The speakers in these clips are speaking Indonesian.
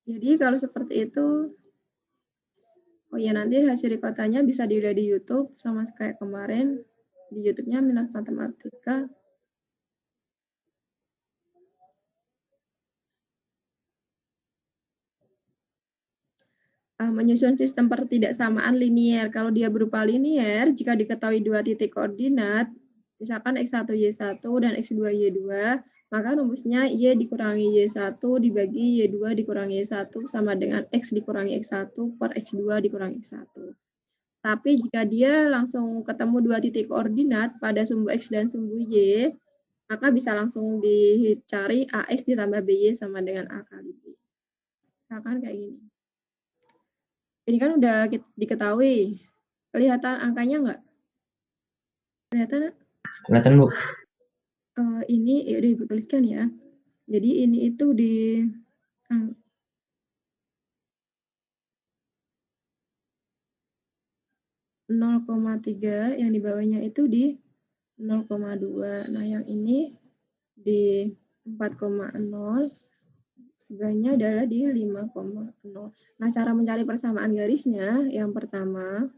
Jadi kalau seperti itu, oh ya nanti hasil rekotanya bisa dilihat di YouTube sama kayak kemarin di YouTube-nya Minat Matematika. Menyusun sistem pertidaksamaan linier. Kalau dia berupa linier, jika diketahui dua titik koordinat, misalkan X1 Y1 dan X2 Y2, maka rumusnya Y dikurangi Y1 dibagi Y2 dikurangi Y1 sama dengan X dikurangi X1 per X2 dikurangi X1. Tapi jika dia langsung ketemu dua titik koordinat pada sumbu X dan sumbu Y, maka bisa langsung dicari AX ditambah BY sama dengan A kali B. Misalkan kayak gini. Ini kan udah diketahui. Kelihatan angkanya nggak? Kelihatan? Kelihatan, Bu. Ini ya udah Ibu tuliskan ya. Jadi ini itu di 0,3, yang di bawahnya itu di 0,2. Nah, yang ini di 4,0, sebelahnya adalah di 5,0. Nah, cara mencari persamaan garisnya, yang pertama,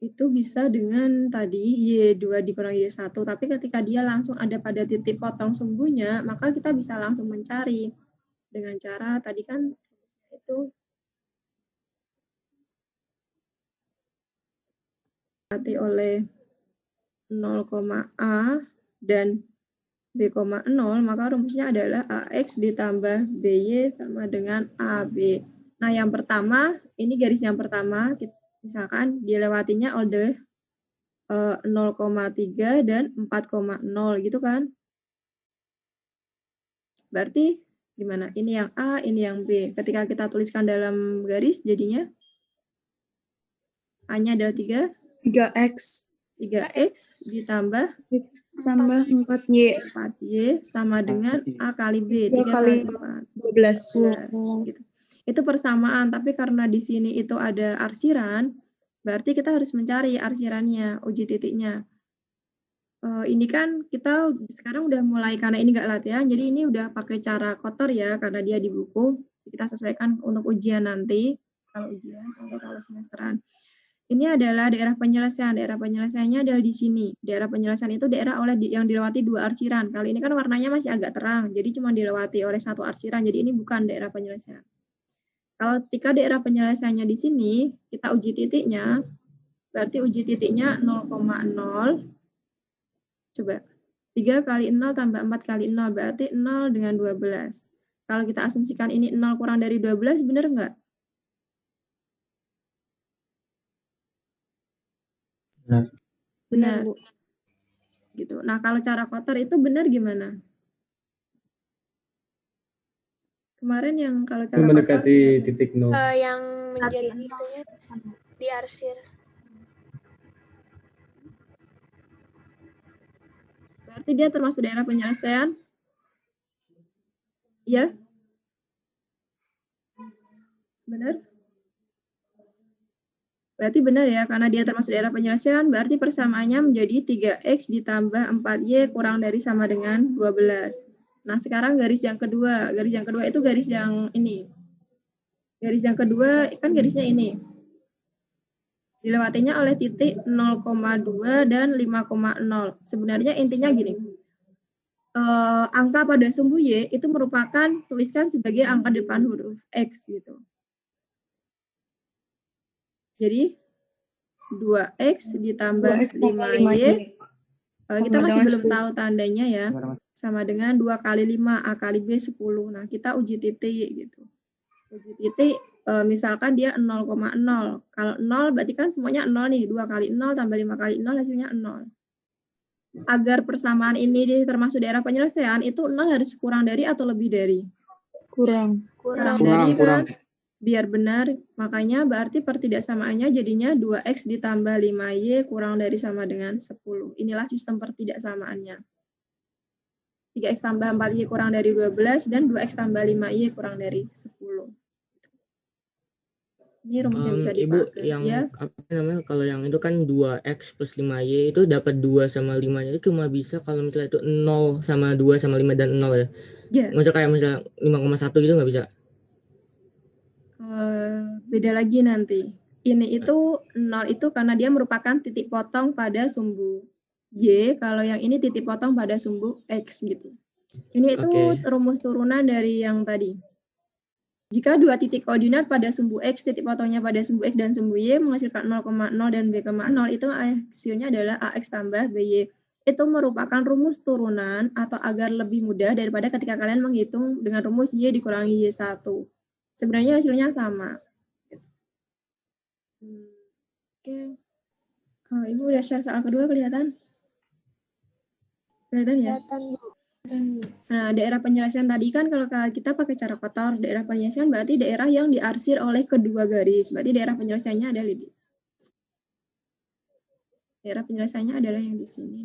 itu bisa dengan tadi Y2 dikurangi Y1, tapi ketika dia langsung ada pada titik potong sumbunya, maka kita bisa langsung mencari dengan cara tadi kan itu oleh 0,A dan B,0, maka rumusnya adalah AX ditambah BY sama dengan AB. Nah, yang pertama, ini garis yang pertama, misalkan dilewatinya oleh 0,3 dan 4,0 gitu kan. Berarti gimana? Ini yang A, ini yang B. Ketika kita tuliskan dalam garis, jadinya A-nya adalah 3X 3X ditambah 4Y 4Y sama dengan A kali B, 3 kali 4. 12. Gitu. Itu persamaan, tapi karena di sini itu ada arsiran, berarti kita harus mencari arsirannya, uji titiknya. Ini kan kita sekarang udah mulai, karena ini nggak latihan, jadi ini udah pakai cara kotor ya, karena dia di buku. Kita sesuaikan untuk ujian nanti, kalau ujian atau kalau semesteran. Ini adalah daerah penyelesaian. Daerah penyelesaiannya adalah di sini. Daerah penyelesaian itu daerah yang dilewati dua arsiran. Kali ini kan warnanya masih agak terang, jadi cuma dilewati oleh satu arsiran. Jadi ini bukan daerah penyelesaian. Kalau ketika daerah penyelesaiannya di sini, kita uji titiknya, berarti uji titiknya 0,0. Coba, 3 kali 0 tambah 4 kali 0, berarti 0 dengan 12. Kalau kita asumsikan ini 0 kurang dari 12, benar nggak? Benar. Gitu. Nah, kalau cara kotor itu benar gimana? Kemarin yang kalau cara mendekati titik 0. Yang menjadi itunya diarsir. Berarti dia termasuk daerah penyelesaian? Iya? Benar? Berarti benar ya, karena dia termasuk daerah penyelesaian, berarti persamaannya menjadi 3X ditambah 4Y kurang dari sama dengan 12. Nah, sekarang garis yang kedua. Garis yang kedua itu garis yang ini. Garis yang kedua kan garisnya ini. Dilewatinya oleh titik 0,2 dan 5,0. Sebenarnya intinya gini. Angka pada sumbu Y itu merupakan tuliskan sebagai angka depan huruf X gitu. Jadi 2X ditambah 5Y. Kita masih belum tahu tandanya ya. Sama dengan 2 kali 5, A kali B 10. Nah, kita uji titik gitu. Uji titik misalkan dia 0,0. Kalau 0 berarti kan semuanya 0 nih. 2 kali 0 tambah 5 kali 0 hasilnya 0. Agar persamaan ini termasuk daerah penyelesaian, itu 0 harus kurang dari atau lebih dari? Kurang Dari kan? Biar benar, makanya berarti pertidaksamaannya jadinya 2X ditambah 5Y kurang dari sama dengan 10. Inilah sistem pertidaksamaannya. 3X tambah 4Y kurang dari 12 dan 2X tambah 5Y kurang dari 10. Ini rumus yang bisa dipakai. Ibu, yang ya? apa namanya, kalau yang itu kan 2X plus 5Y itu dapat 2 sama 5-nya itu cuma bisa kalau misalnya itu 0 sama 2 sama 5 dan 0 ya? Ya. Maksudnya kayak misalnya 5,1 gitu nggak bisa? beda lagi nanti. Ini itu 0 itu karena dia merupakan titik potong pada sumbu Y, kalau yang ini titik potong pada sumbu X gitu. Ini itu Oke. rumus turunan dari yang tadi. Jika dua titik koordinat pada sumbu X, titik potongnya pada sumbu X dan sumbu Y menghasilkan 0,0 dan B,0, itu hasilnya adalah AX tambah BY. Itu merupakan rumus turunan atau agar lebih mudah daripada ketika kalian menghitung dengan rumus Y dikurangi Y1. Sebenarnya hasilnya sama. Oke. Ibu udah share soal kedua kelihatan? Kelihatan ya? Kelihatan, Bu. Nah, daerah penyelesaian tadi kan kalau kita pakai cara kotor, daerah penyelesaian berarti daerah yang diarsir oleh kedua garis. Berarti daerah penyelesaiannya adalah di daerah penyelesaiannya adalah yang di sini.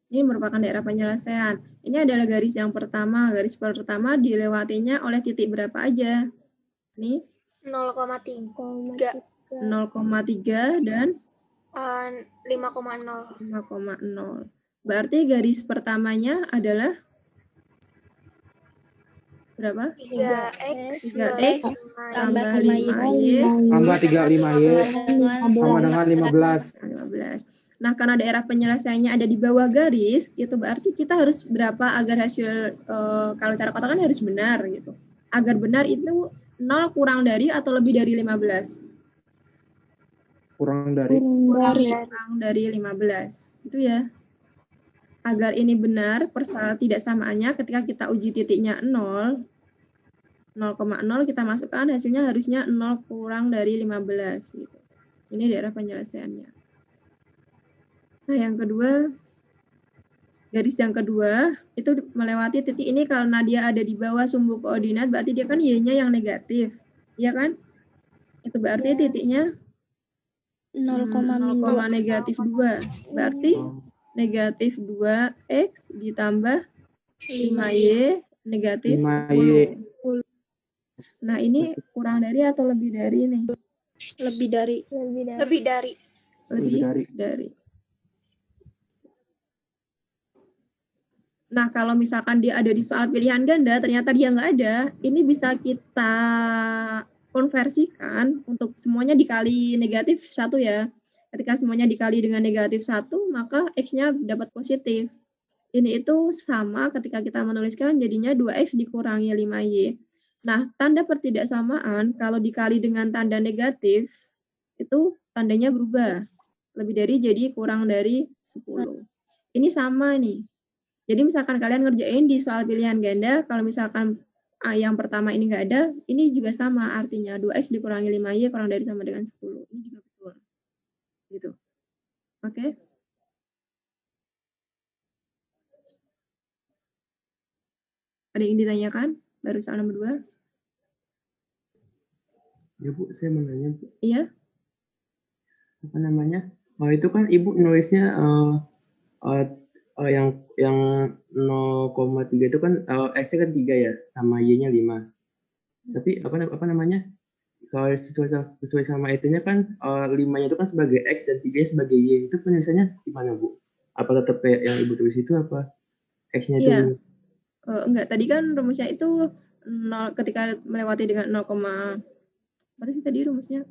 Ini merupakan daerah penyelesaian. Ini adalah garis yang pertama. Garis pertama dilewatinya oleh titik berapa aja? Nih, 0,3. 0,3 dan 5,0. 5,0. Berarti garis pertamanya adalah berapa? 3X 3X tambah 5Y tambah 35Y sama dengan 15. 15. Nah, karena daerah penyelesaiannya ada di bawah garis, itu berarti kita harus berapa agar hasil, kalau cara kotak kan harus benar gitu. Agar benar itu 0 kurang dari atau lebih dari 15. Kurang dari. Kurang dari 15. Itu ya. Agar ini benar, persalahan tidak samaannya ketika kita uji titiknya 0, 0,0 kita masukkan hasilnya harusnya 0 kurang dari 15 gitu. Ini daerah penyelesaiannya. Nah, yang kedua, garis yang kedua itu melewati titik ini karena dia ada di bawah sumbu koordinat, berarti dia kan Y-nya yang negatif. Iya kan? Itu berarti titiknya 0, negatif 2. Berarti negatif 2X ditambah 5Y negatif 5Y. 10. Nah, ini kurang dari atau lebih dari nih? Lebih dari. Lebih dari. Nah, kalau misalkan dia ada di soal pilihan ganda, ternyata dia nggak ada, ini bisa kita konversikan untuk semuanya dikali negatif 1 ya. Ketika semuanya dikali dengan negatif 1, maka X-nya dapat positif. Ini itu sama ketika kita menuliskan jadinya 2X dikurangi 5Y. Nah, tanda pertidaksamaan kalau dikali dengan tanda negatif, itu tandanya berubah. Lebih dari jadi kurang dari 10. Ini sama nih. Jadi misalkan kalian ngerjain di soal pilihan ganda, kalau misalkan yang pertama ini nggak ada, ini juga sama artinya 2X dikurangi 5Y kurang dari sama dengan 10. Ini juga betul. Gitu. Oke? Ada yang ditanyakan? Baru soal nomor 2? Ya Bu, saya mau nanya Bu. Iya? Apa namanya? Itu kan Ibu nulisnya yang 0,3 itu kan X-nya kan 3 ya, sama Y-nya 5. Tapi apa namanya? Kalau sesuai sama itunya kan 5-nya itu kan sebagai X dan 3-nya sebagai Y. Itu penulisannya gimana Bu? Apa tetap kayak yang Ibu tulis itu apa? X-nya itu? Iya. Enggak, tadi kan rumusnya itu 0 ketika melewati dengan 0, apa sih tadi rumusnya?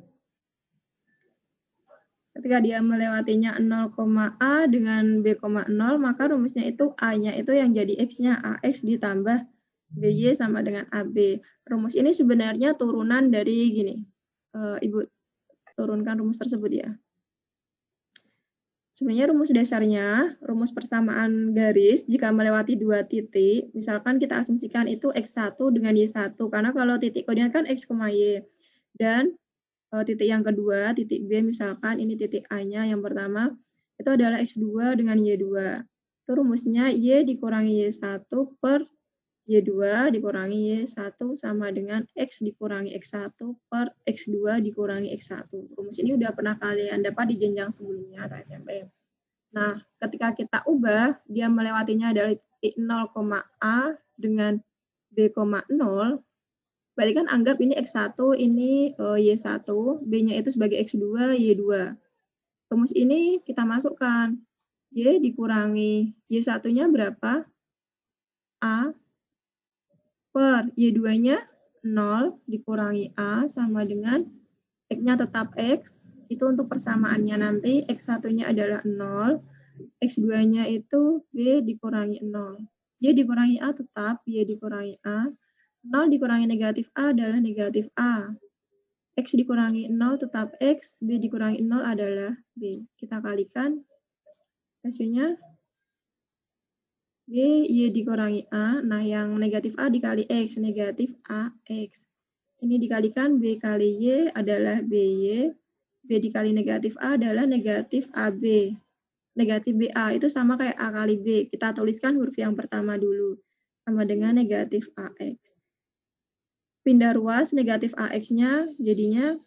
Ketika dia melewatinya 0,A dengan B,0, maka rumusnya itu A-nya itu yang jadi X-nya AX ditambah BY sama dengan AB. Rumus ini sebenarnya turunan dari gini. Ibu turunkan rumus tersebut ya. Sebenarnya rumus dasarnya, rumus persamaan garis jika melewati dua titik, misalkan kita asumsikan itu X1 dengan Y1, karena kalau titik koordinat kan X, Y. Dan titik yang kedua, titik B misalkan, ini titik A-nya yang pertama, itu adalah X2 dengan Y2. Itu rumusnya Y dikurangi Y1 per Y2 dikurangi Y1 sama dengan X dikurangi X1 per X2 dikurangi X1. Rumus ini udah pernah kalian dapat di jenjang sebelumnya atau SMP. Nah, ketika kita ubah, dia melewatinya adalah titik 0,A dengan B,0, berarti kan anggap ini X1, ini Y1, B-nya itu sebagai X2, Y2. Rumus ini kita masukkan. Y dikurangi Y1-nya berapa? A per Y2-nya 0 dikurangi A sama dengan X-nya tetap X. Itu untuk persamaannya nanti. X1-nya adalah 0. X2-nya itu B dikurangi 0. Y dikurangi A tetap Y dikurangi A. 0 dikurangi negatif A adalah negatif A. X dikurangi 0 tetap X. B dikurangi 0 adalah B. Kita kalikan. Hasilnya B, Y dikurangi A. Nah, yang negatif A dikali X. Negatif AX. Ini dikalikan B kali Y adalah BY. B dikali negatif A adalah negatif AB. Negatif BA itu sama kayak A kali B. Kita tuliskan huruf yang pertama dulu. Sama dengan negatif AX. Pindah ruas negatif AX-nya jadinya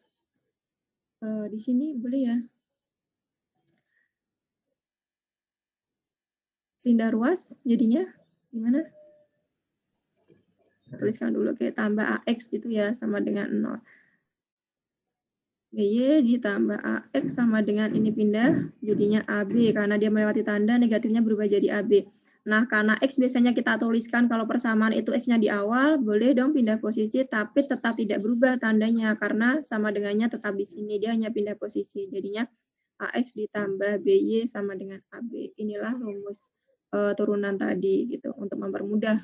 di sini boleh ya. Pindah ruas jadinya gimana? Tuliskan dulu kayak tambah AX gitu ya sama dengan 0. BY ditambah AX sama dengan ini pindah jadinya AB karena dia melewati tanda negatifnya berubah jadi AB. Nah, karena X biasanya kita tuliskan kalau persamaan itu X-nya di awal, boleh dong pindah posisi tapi tetap tidak berubah tandanya karena sama dengannya tetap di sini, dia hanya pindah posisi. Jadinya AX ditambah BY sama dengan AB. Inilah rumus turunan tadi gitu untuk mempermudah.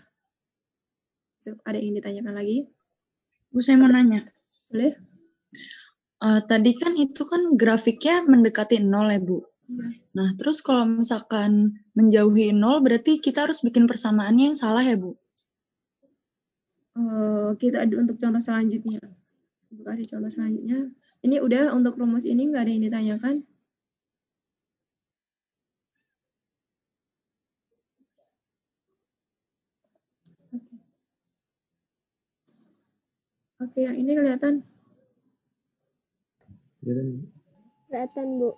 Ada yang ditanyakan lagi? Bu, saya mau nanya. Boleh? Tadi kan itu kan grafiknya mendekati 0 ya, Bu. Nah, terus kalau misalkan menjauhi 0, berarti kita harus bikin persamaannya yang salah ya, Bu? Kita ada untuk contoh selanjutnya. Ibu kasih contoh selanjutnya. Ini udah untuk rumus ini nggak ada yang ditanyakan? Oke, yang ini kelihatan? Kelihatan, Bu.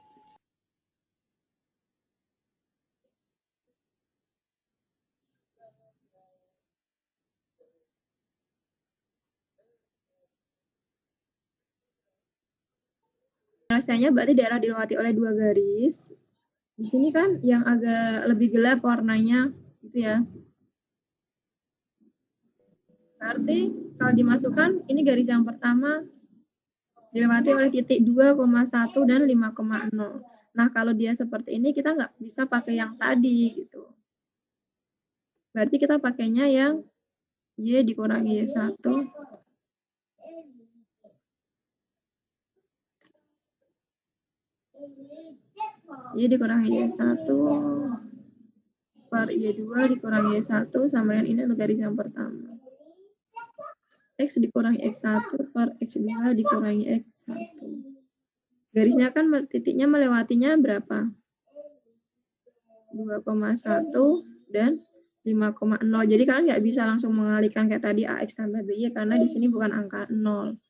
Rasanya berarti daerah dilewati oleh dua garis. Di sini kan yang agak lebih gelap warnanya, gitu ya. Berarti kalau dimasukkan, ini garis yang pertama dilewati oleh titik 2,1 dan 5,0. Nah, kalau dia seperti ini, kita nggak bisa pakai yang tadi, gitu. Berarti kita pakainya yang Y dikurangi Y1. Y dikurangi Y1 per Y2 dikurangi Y1 sama dengan ini untuk garis yang pertama. X dikurangi X1 per X2 dikurangi X1. Garisnya kan titiknya melewatinya berapa? 2,1 dan 5,0. Jadi kalian nggak bisa langsung mengalihkan kayak tadi AX tambah BY karena di sini bukan angka 0.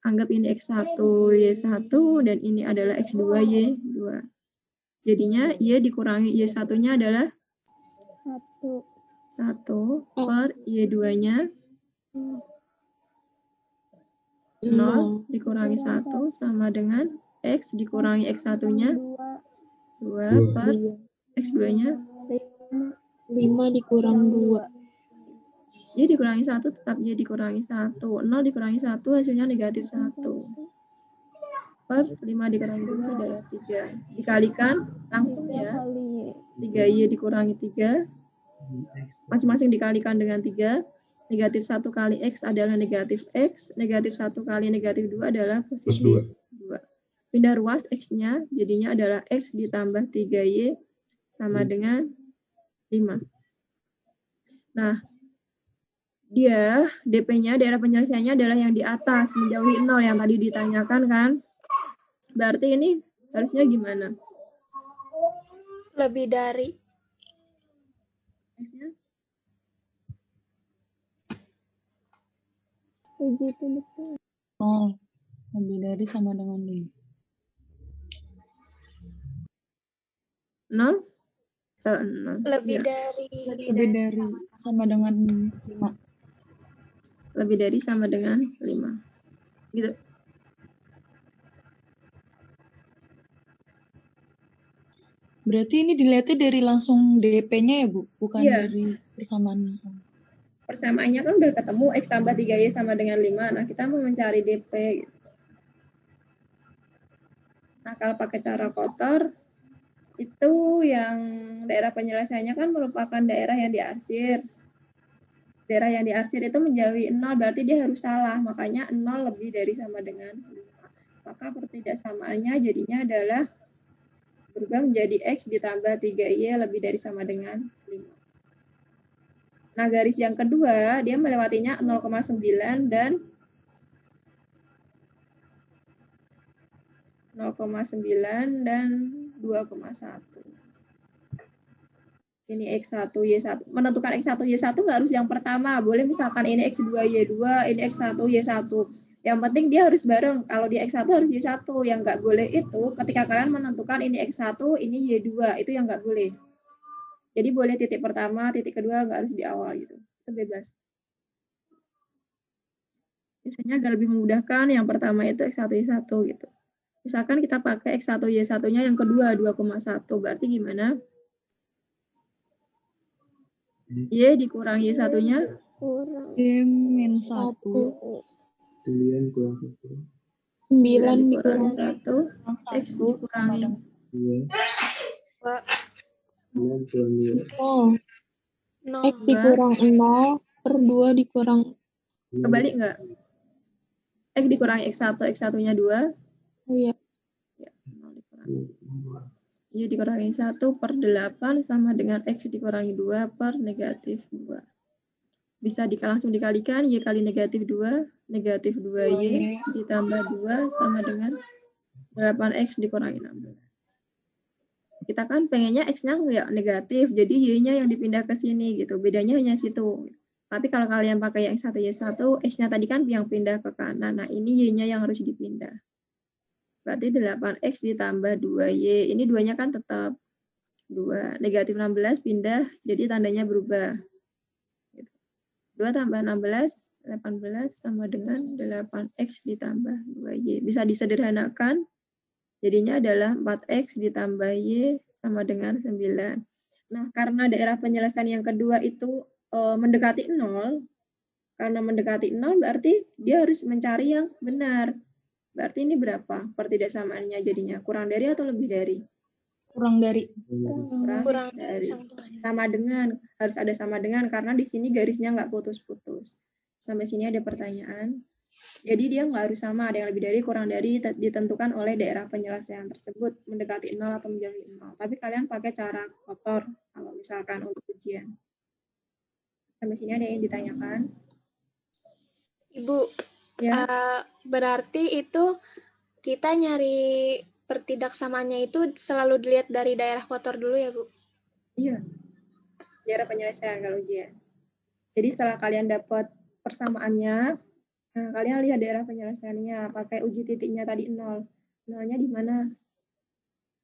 Anggap ini X1 Y1 dan ini adalah X2 Y2. Jadinya Y dikurangi Y1-nya adalah 1 per Y2-nya 0 dikurangi 1 sama dengan X dikurangi X1-nya 2 per X2-nya 5 dikurang 2. Y dikurangi 1 tetap Y dikurangi 1. 0 dikurangi 1 hasilnya negatif 1. Per 5 dikurangi 2 adalah 3. Dikalikan langsung ya. 3Y dikurangi 3. Masing-masing dikalikan dengan 3. Negatif 1 kali X adalah negatif X. Negatif 1 kali negatif 2 adalah positif 2. Pindah ruas X-nya jadinya adalah X ditambah 3Y sama dengan 5. Nah, dia DP-nya, daerah penyelesaiannya adalah yang di atas, menjauhi 0 yang tadi ditanyakan kan. Berarti ini harusnya gimana? Lebih dari. X-nya? Lebih dari sama dengan 5. 0? 0. Lebih Ya. dari. Lebih dari sama dengan 5. Lebih dari sama dengan 5. Gitu. Berarti ini dilihatnya dari langsung DP-nya ya, Bu? Bukan Iya. dari persamaannya. Persamaannya kan udah ketemu, X tambah 3Y sama dengan 5. Nah, kita mau mencari DP. Gitu. Nah, kalau pakai cara kotor, itu yang daerah penyelesaiannya kan merupakan daerah yang diarsir. Daerah yang diarsir itu menjauhi 0, berarti dia harus salah. Makanya 0 lebih dari sama dengan 5. Maka pertidaksamaannya jadinya adalah berubah menjadi X ditambah 3Y lebih dari sama dengan 5. Nah, garis yang kedua, dia melewatinya 0,9 dan 0,9 dan 2,1. Ini X1, Y1. Menentukan X1, Y1 nggak harus yang pertama. Boleh misalkan ini X2, Y2, ini X1, Y1. Yang penting dia harus bareng. Kalau di X1 harus Y1. Yang nggak boleh itu ketika kalian menentukan ini X1, ini Y2. Itu yang nggak boleh. Jadi boleh titik pertama, titik kedua nggak harus di awal gitu. Itu bebas. Biasanya agak lebih memudahkan yang pertama itu X1, Y1 gitu. Misalkan kita pakai X1, Y1-nya yang kedua 2,1. Berarti gimana? Y dikurangi Y1-nya? Kurang Y-1. 9 kurang 1. 9 dikurangi dikurangi 1. X dikurangi 2. 9 kurang 2. 0. X dikurang 0 per 2 dikurang. Kebalik nggak? X dikurangi X1, X1-nya 2. Iya. Ya, 0 dikurangi. Y dikurangi 1 per 8 sama dengan X dikurangi 2 per negatif 2. Bisa langsung dikalikan, Y kali negatif 2, negatif 2Y ditambah 2 sama dengan 8X dikurangi 16. Kita kan pengennya X-nya nggak negatif, jadi Y-nya yang dipindah ke sini gitu. Bedanya hanya situ. Tapi kalau kalian pakai yang X1, Y1, X-nya tadi kan yang pindah ke kanan. Nah, ini Y-nya yang harus dipindah. Berarti 8X ditambah 2Y. Ini 2-nya kan tetap 2. Negatif 16 pindah, jadi tandanya berubah. 2 tambah 16, 18 sama dengan 8X ditambah 2Y. Bisa disederhanakan, jadinya adalah 4X ditambah Y sama dengan 9. Nah, karena daerah penyelesaian yang kedua itu mendekati 0, karena mendekati 0 berarti dia harus mencari yang benar. Berarti ini berapa pertidaksamaannya jadinya? Kurang dari atau lebih dari? Kurang dari. Kurang dari. satu. Sama dengan, harus ada sama dengan, karena di sini garisnya nggak putus-putus. Sampai sini ada pertanyaan. Jadi dia nggak harus sama, ada yang lebih dari, kurang dari, ditentukan oleh daerah penyelesaian tersebut, mendekati 0 atau menjauhi 0. Tapi kalian pakai cara kotor, kalau misalkan untuk ujian. Sampai sini ada yang ditanyakan? Ibu, Ya. berarti itu kita nyari pertidaksamaannya itu selalu dilihat dari daerah kotor dulu ya, Bu? Iya. Daerah penyelesaian kalau ujian. Jadi setelah kalian dapat persamaannya, nah, kalian lihat daerah penyelesaiannya, pakai uji titiknya tadi 0. 0-nya di mana?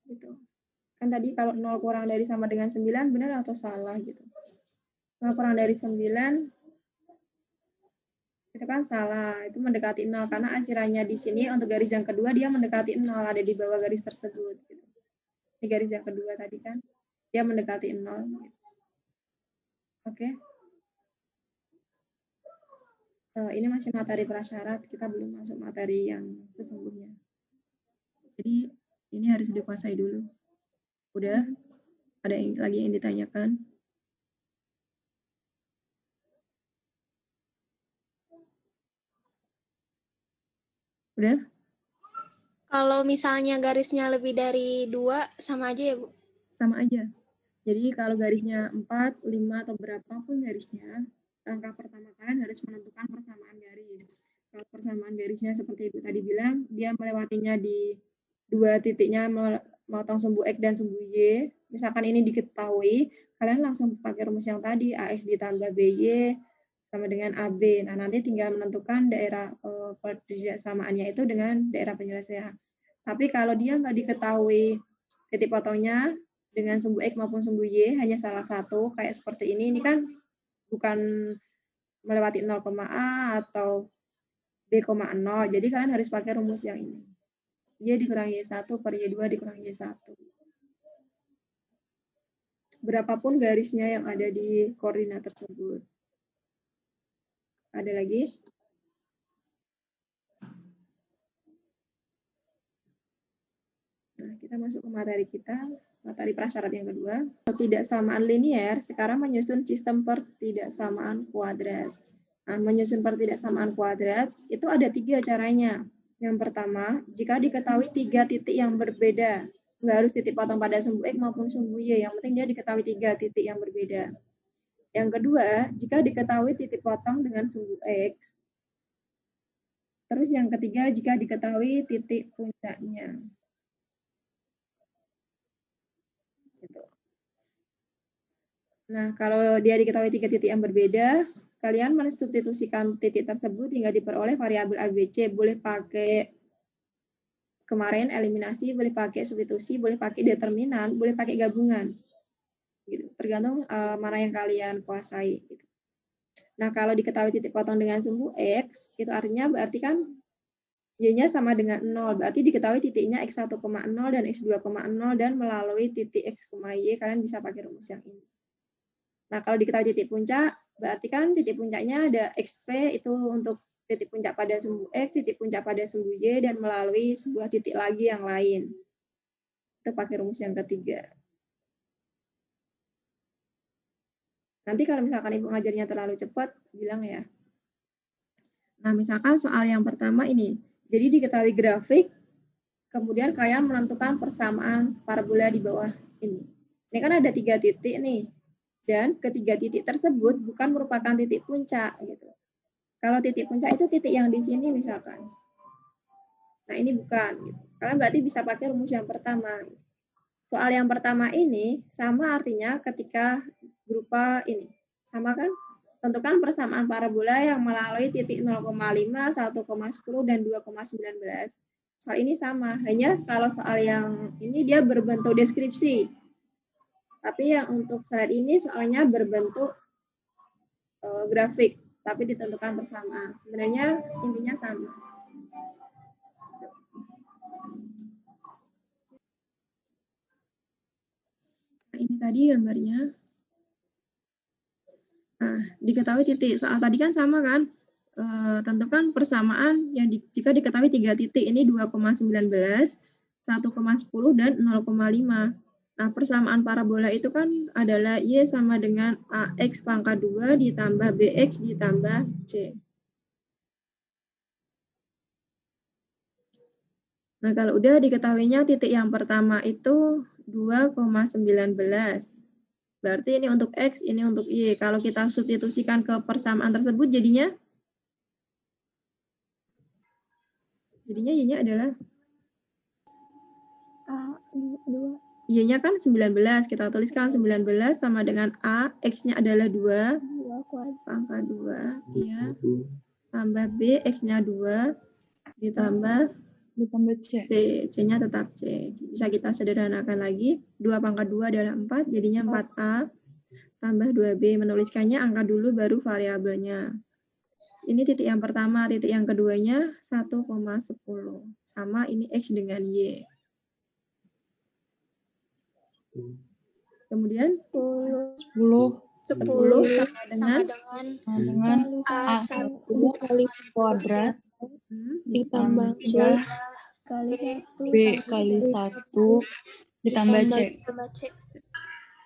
Gitu. Kan tadi kalau 0 kurang dari sama dengan 9, benar atau salah gitu. 0 kurang dari 9, itu kan salah. Itu mendekati 0, karena arsirannya di sini untuk garis yang kedua, dia mendekati 0, ada di bawah garis tersebut. Gitu. Ini garis yang kedua tadi kan, dia mendekati 0. Gitu. Oke. Ini masih materi prasyarat, kita belum masuk materi yang sesungguhnya. Jadi ini harus dikuasai dulu. Udah? Ada yang lagi yang ditanyakan? Udah? Kalau misalnya garisnya lebih dari 2, sama aja ya, Bu? Sama aja. Jadi kalau garisnya 4, 5, atau berapapun garisnya, langkah pertama kalian harus menentukan persamaan garis. Kalau persamaan garisnya seperti Ibu tadi bilang, dia melewatinya di dua titiknya, memotong sumbu X dan sumbu Y. Misalkan ini diketahui, kalian langsung pakai rumus yang tadi, AX ditambah BY sama dengan AB. Nah, nanti tinggal menentukan daerah persaamaannya itu dengan daerah penyelesaian. Tapi kalau dia nggak diketahui titik potongnya dengan sumbu X maupun sumbu Y, hanya salah satu, kayak seperti ini kan bukan melewati 0,A atau B,0. Jadi kalian harus pakai rumus yang ini. Y dikurangi Y1 per Y2 dikurangi Y1. Berapapun garisnya yang ada di koordinat tersebut. Ada lagi? Nah, kita masuk ke materi kita, materi prasyarat yang kedua. Pertidaksamaan linier sekarang menyusun sistem pertidaksamaan kuadrat. Nah, menyusun pertidaksamaan kuadrat itu ada 3 caranya. Yang pertama, jika diketahui 3 titik yang berbeda, nggak harus titik potong pada sumbu X maupun sumbu Y, yang penting dia diketahui 3 titik yang berbeda. Yang kedua, jika diketahui titik potong dengan sumbu X. Terus yang ketiga, jika diketahui titik puncaknya. Gitu. Nah, kalau dia diketahui 3 titik yang berbeda, kalian mensubstitusikan titik tersebut hingga diperoleh variabel ABC. Boleh pakai kemarin eliminasi, boleh pakai substitusi, boleh pakai determinan, boleh pakai gabungan. Gitu. Tergantung mana yang kalian kuasai. Gitu. Nah, kalau diketahui titik potong dengan sumbu X, itu artinya berarti kan Y-nya sama dengan 0. Berarti diketahui titiknya X1,0 dan X2,0 dan melalui titik X, Y, kalian bisa pakai rumus yang ini. Nah, kalau diketahui titik puncak, berarti kan titik puncaknya ada XP itu untuk titik puncak pada sumbu X, titik puncak pada sumbu Y, dan melalui sebuah titik lagi yang lain. Itu pakai rumus yang ketiga. Nanti kalau misalkan Ibu ngajarnya terlalu cepat, bilang ya. Nah, misalkan soal yang pertama ini. Jadi diketahui grafik, kemudian kalian menentukan persamaan parabola di bawah ini. Ini kan ada 3 titik nih. Dan ketiga titik tersebut bukan merupakan titik puncak gitu. Kalau titik puncak itu titik yang di sini misalkan. Nah, ini bukan gitu. Kalian berarti bisa pakai rumus yang pertama. Soal yang pertama ini sama artinya ketika berupa ini. Sama kan? Tentukan persamaan parabola yang melalui titik 0,5, 1,10 dan 2,19. Soal ini sama, hanya kalau soal yang ini dia berbentuk deskripsi. Tapi yang untuk slide ini soalnya berbentuk grafik, tapi ditentukan bersamaan. Sebenarnya intinya sama. Nah, ini tadi gambarnya. Nah, diketahui titik. Soal tadi kan sama kan? Tentukan persamaan yang jika diketahui 3 titik. Ini 2,19, 1,10, dan 0,5. Nah, persamaan parabola itu kan adalah Y sama dengan AX pangkat 2 ditambah BX ditambah C. Nah, kalau udah diketahuinya titik yang pertama itu 2,19. Berarti ini untuk X, ini untuk Y. Kalau kita substitusikan ke persamaan tersebut jadinya Y-nya adalah Y-nya kan 19, kita tuliskan 19 sama dengan A, X-nya adalah 2, pangkat 2, ya, tambah B, X-nya 2, ditambah C. C-nya tetap C. Bisa kita sederhanakan lagi, 2 pangkat 2 adalah 4, jadinya 4A, tambah 2B, menuliskannya angka dulu baru variabelnya. Ini titik yang pertama, titik yang keduanya 1,10, sama ini X dengan Y. Kemudian 10 sama dengan A1 kali kuadrat ditambah B kali 1 ditambah C.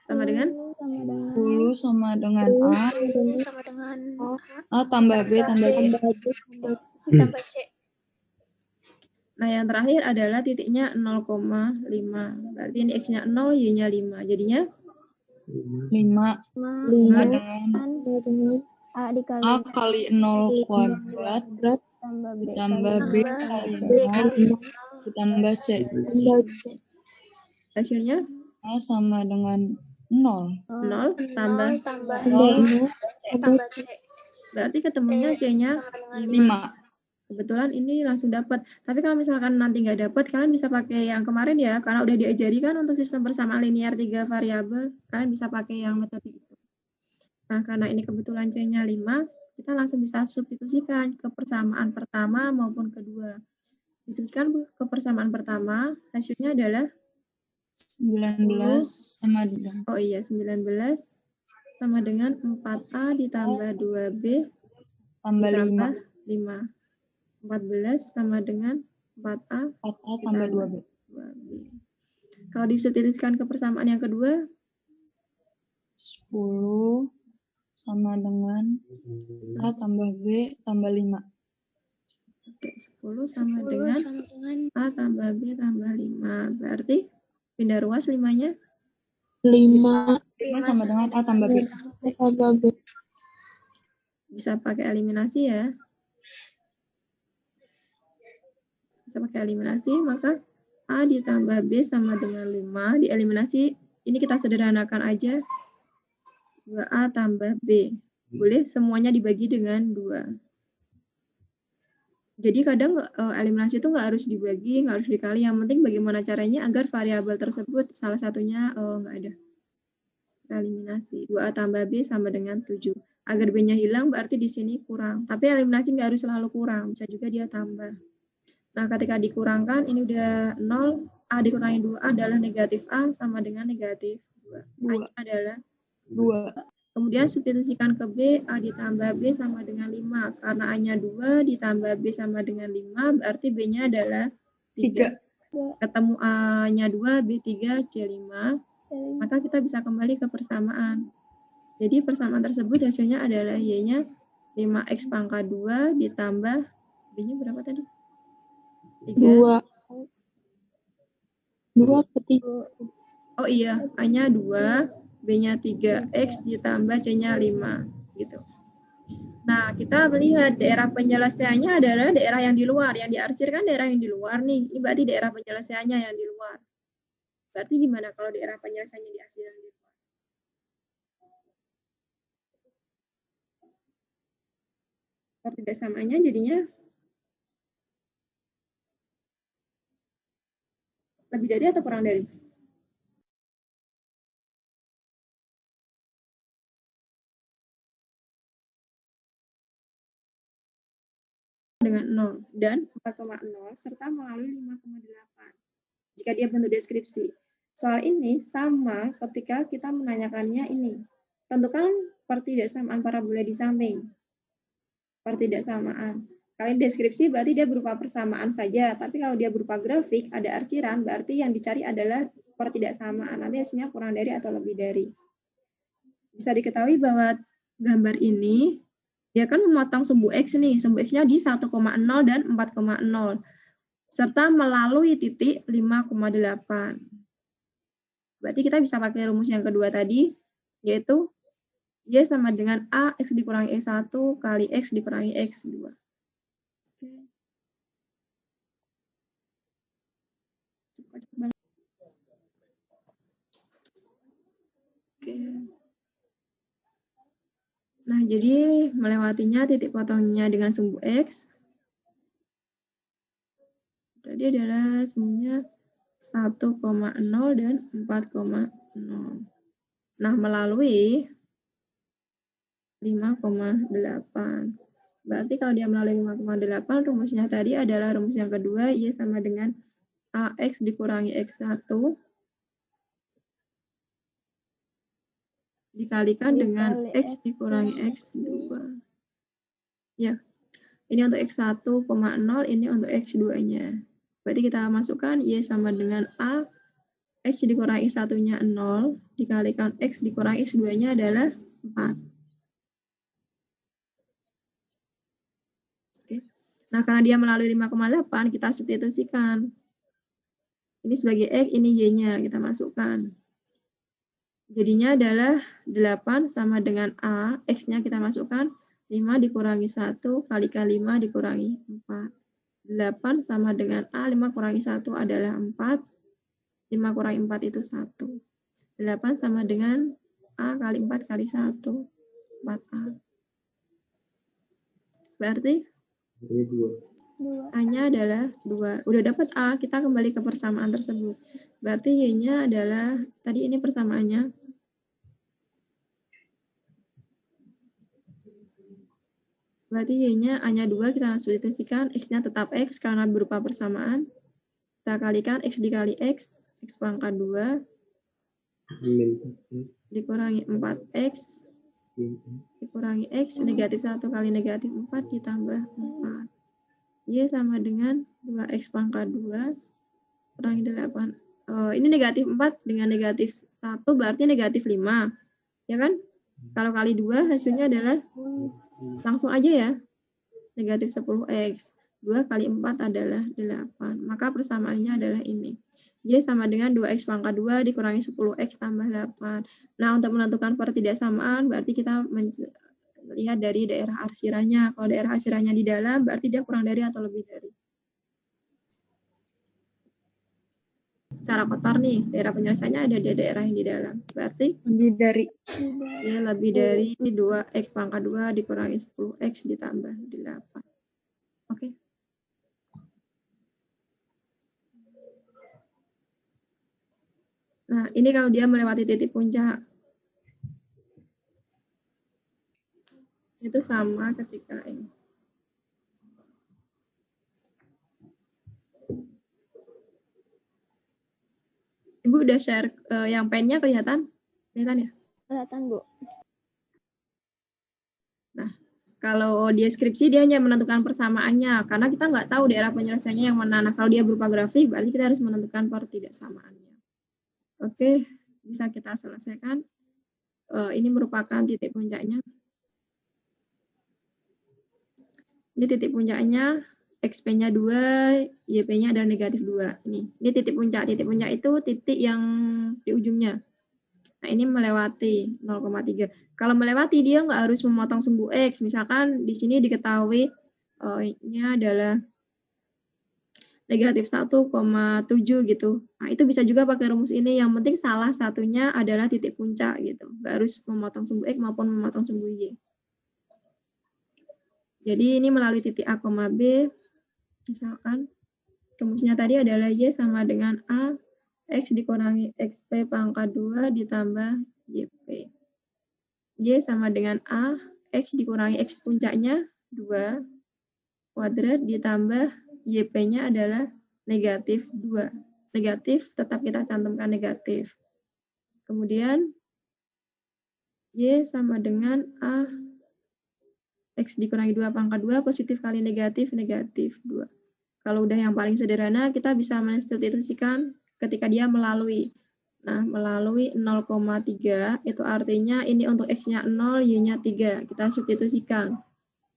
sama dengan 10 sama dengan A, sama dengan A tambah B tambah C. ditambah C. Nah, yang terakhir adalah titiknya 0,5. Berarti ini X-nya 0, Y-nya 5. Jadinya 5 sama dengan A dikali A kali 0 kuadrat ditambah B kali 0 ditambah C. hasilnya A sama dengan 0. 0 tambah tambah 0 tambah C. berarti ketemunya C-nya Sama dengan 5. Kebetulan ini langsung dapat. Tapi kalau misalkan nanti nggak dapat, kalian bisa pakai yang kemarin ya, karena udah diajari kan untuk sistem persamaan linear 3 variabel, kalian bisa pakai yang metode itu. Nah, karena ini kebetulan C-nya 5, kita langsung bisa substitusikan ke persamaan pertama maupun kedua. Disubstitusikan ke persamaan pertama, hasilnya adalah 19 sama dengan 19 sama dengan 4A ditambah 2B tambah 5. ditambah 5. 14 sama dengan 4A 4A tambah 2B. 2B. Kalau disubstitusikan ke persamaan yang kedua, 10 sama dengan A tambah B tambah 5. oke, 10 sama 10 dengan sama dengan A tambah B tambah 5. Berarti pindah ruas 5-nya 5 5 sama dengan A tambah B. tambah B. bisa pakai eliminasi ya. Bisa pakai eliminasi, maka A ditambah B sama dengan 5. Dieliminasi, ini kita sederhanakan aja. 2A tambah B. Boleh semuanya dibagi dengan 2. Jadi kadang eliminasi itu nggak harus dibagi, nggak harus dikali. Yang penting bagaimana caranya agar variabel tersebut salah satunya nggak ada. Eliminasi. 2A tambah B sama dengan 7. Agar B-nya hilang berarti di sini kurang. Tapi eliminasi nggak harus selalu kurang. Bisa juga dia tambah. Nah, ketika dikurangkan, ini udah 0. A dikurangi 2A adalah negatif A sama dengan negatif 2. A-nya adalah 2. Kemudian substitusikan ke B, A ditambah B sama dengan 5. Karena A-nya 2 ditambah B sama dengan 5, berarti B-nya adalah 3. Ketemu A-nya 2, B3, C5. Maka kita bisa kembali ke persamaan. Jadi persamaan tersebut hasilnya adalah Y-nya 5X pangkat 2 ditambah B-nya berapa tadi? 3. 2 ke 3. Oh iya, A-nya 2, B-nya 3X ditambah C-nya 5. Gitu. Nah, kita melihat daerah penyelesaiannya adalah daerah yang di luar. Yang diarsirkan daerah yang di luar nih. Ini berarti daerah penyelesaiannya yang di luar. Berarti gimana kalau daerah penyelesaiannya diarsirkan di luar? Pertidaksamanya jadinya lebih dari atau kurang dari? Dengan 0 dan 4,0 serta melalui 5,8 jika dia bentuk deskripsi. Soal ini sama ketika kita menanyakannya ini. Tentukan pertidaksamaan parabola di samping. Pertidaksamaan. Kali deskripsi berarti dia berupa persamaan saja, tapi kalau dia berupa grafik, ada arsiran, berarti yang dicari adalah pertidaksamaan. Nanti hasilnya kurang dari atau lebih dari. Bisa diketahui bahwa gambar ini dia kan memotong sumbu X nih, sumbu X-nya di 1,0 dan 4,0, serta melalui titik 5,8. Berarti kita bisa pakai rumus yang kedua tadi, yaitu Y sama dengan A, X dikurangi X1 kali X dikurangi X2. Oke. Nah, jadi melewatinya titik potongnya dengan sumbu X. Jadi adalah sumbunya 1,0 dan 4,0. Nah, melalui 5,8. Berarti kalau dia melalui 5,8, rumusnya tadi adalah rumus yang kedua, Y sama dengan AX dikurangi X1 dikalikan dengan X dikurangi X2. Ya, ini untuk X1,0, ini untuk X2-nya. Berarti kita masukkan Y sama dengan A, X dikurangi X1-nya 0, dikalikan X dikurangi X2-nya adalah 4. Oke. Nah, karena dia melalui 5,8, kita substitusikan. Ini sebagai X, ini Y-nya, kita masukkan. Jadinya adalah 8 sama dengan A, X-nya kita masukkan, 5 dikurangi 1 kalikan 5 dikurangi 4. 8 sama dengan A, 5 kurangi 1 adalah 4, 5 kurangi 4 itu 1. 8 sama dengan A kali 4 kali 1, 4A. Berarti A-nya adalah 2. Udah dapat A, kita kembali ke persamaan tersebut. Berarti Y-nya adalah, tadi ini persamaannya. Berarti Y-nya A-nya 2, kita substitusikan, X-nya tetap X karena berupa persamaan. Kita kalikan X dikali X, X pangkat 2, dikurangi 4X, dikurangi X negatif 1 kali negatif 4 ditambah 4. Y sama dengan 2X pangkat 2 kurangi 8. Ini negatif 4 dengan negatif 1 berarti negatif 5. Ya kan? Kalau kali 2 hasilnya adalah langsung aja ya. Negatif 10X. 2 kali 4 adalah 8. Maka persamaannya adalah ini. Y sama dengan 2X pangkat 2 dikurangi 10X tambah 8. Nah, untuk menentukan pertidaksamaan berarti kita lihat dari daerah arsiranya. Kalau daerah arsiranya di dalam, berarti dia kurang dari atau lebih dari. Cara kotor nih, daerah penyelesaiannya ada di daerah yang di dalam. Berarti Lebih dari. ya lebih dari 2X pangkat 2 dikurangi 10X ditambah 8. Oke. Nah, ini kalau dia melewati titik puncak. Itu sama ketika ini. Ibu udah share yang pennya kelihatan? Kelihatan ya? Kelihatan, Bu. Nah, kalau di deskripsi dia hanya menentukan persamaannya, karena kita nggak tahu daerah penyelesaiannya yang mana. Nah, kalau dia berupa grafik, berarti kita harus menentukan pertidaksamaannya. Oke, bisa kita selesaikan. Ini merupakan titik puncaknya. Ini titik puncaknya, XP-nya 2, YP-nya ada negatif 2. Ini titik puncak. Titik puncak itu titik yang di ujungnya. Nah, ini melewati 0,3. Kalau melewati, dia nggak harus memotong sumbu X. Misalkan di sini diketahui ini adalah negatif 1,7 gitu. Nah, itu bisa juga pakai rumus ini. Yang penting salah satunya adalah titik puncak gitu. Nggak harus memotong sumbu X maupun memotong sumbu Y. Jadi ini melalui titik A, B. Misalkan rumusnya tadi adalah Y sama dengan A, X dikurangi XP pangkat 2 ditambah YP. Y sama dengan A, X dikurangi X puncaknya 2 kuadrat ditambah YP-nya adalah negatif 2. Negatif tetap kita cantumkan negatif. Kemudian Y sama dengan A, X dikurangi 2 pangkat 2, positif kali negatif, negatif 2. Kalau udah yang paling sederhana, kita bisa mensubstitusikan ketika dia melalui. Nah, melalui 0,3, itu artinya ini untuk X-nya 0, Y-nya 3. Kita substitusikan.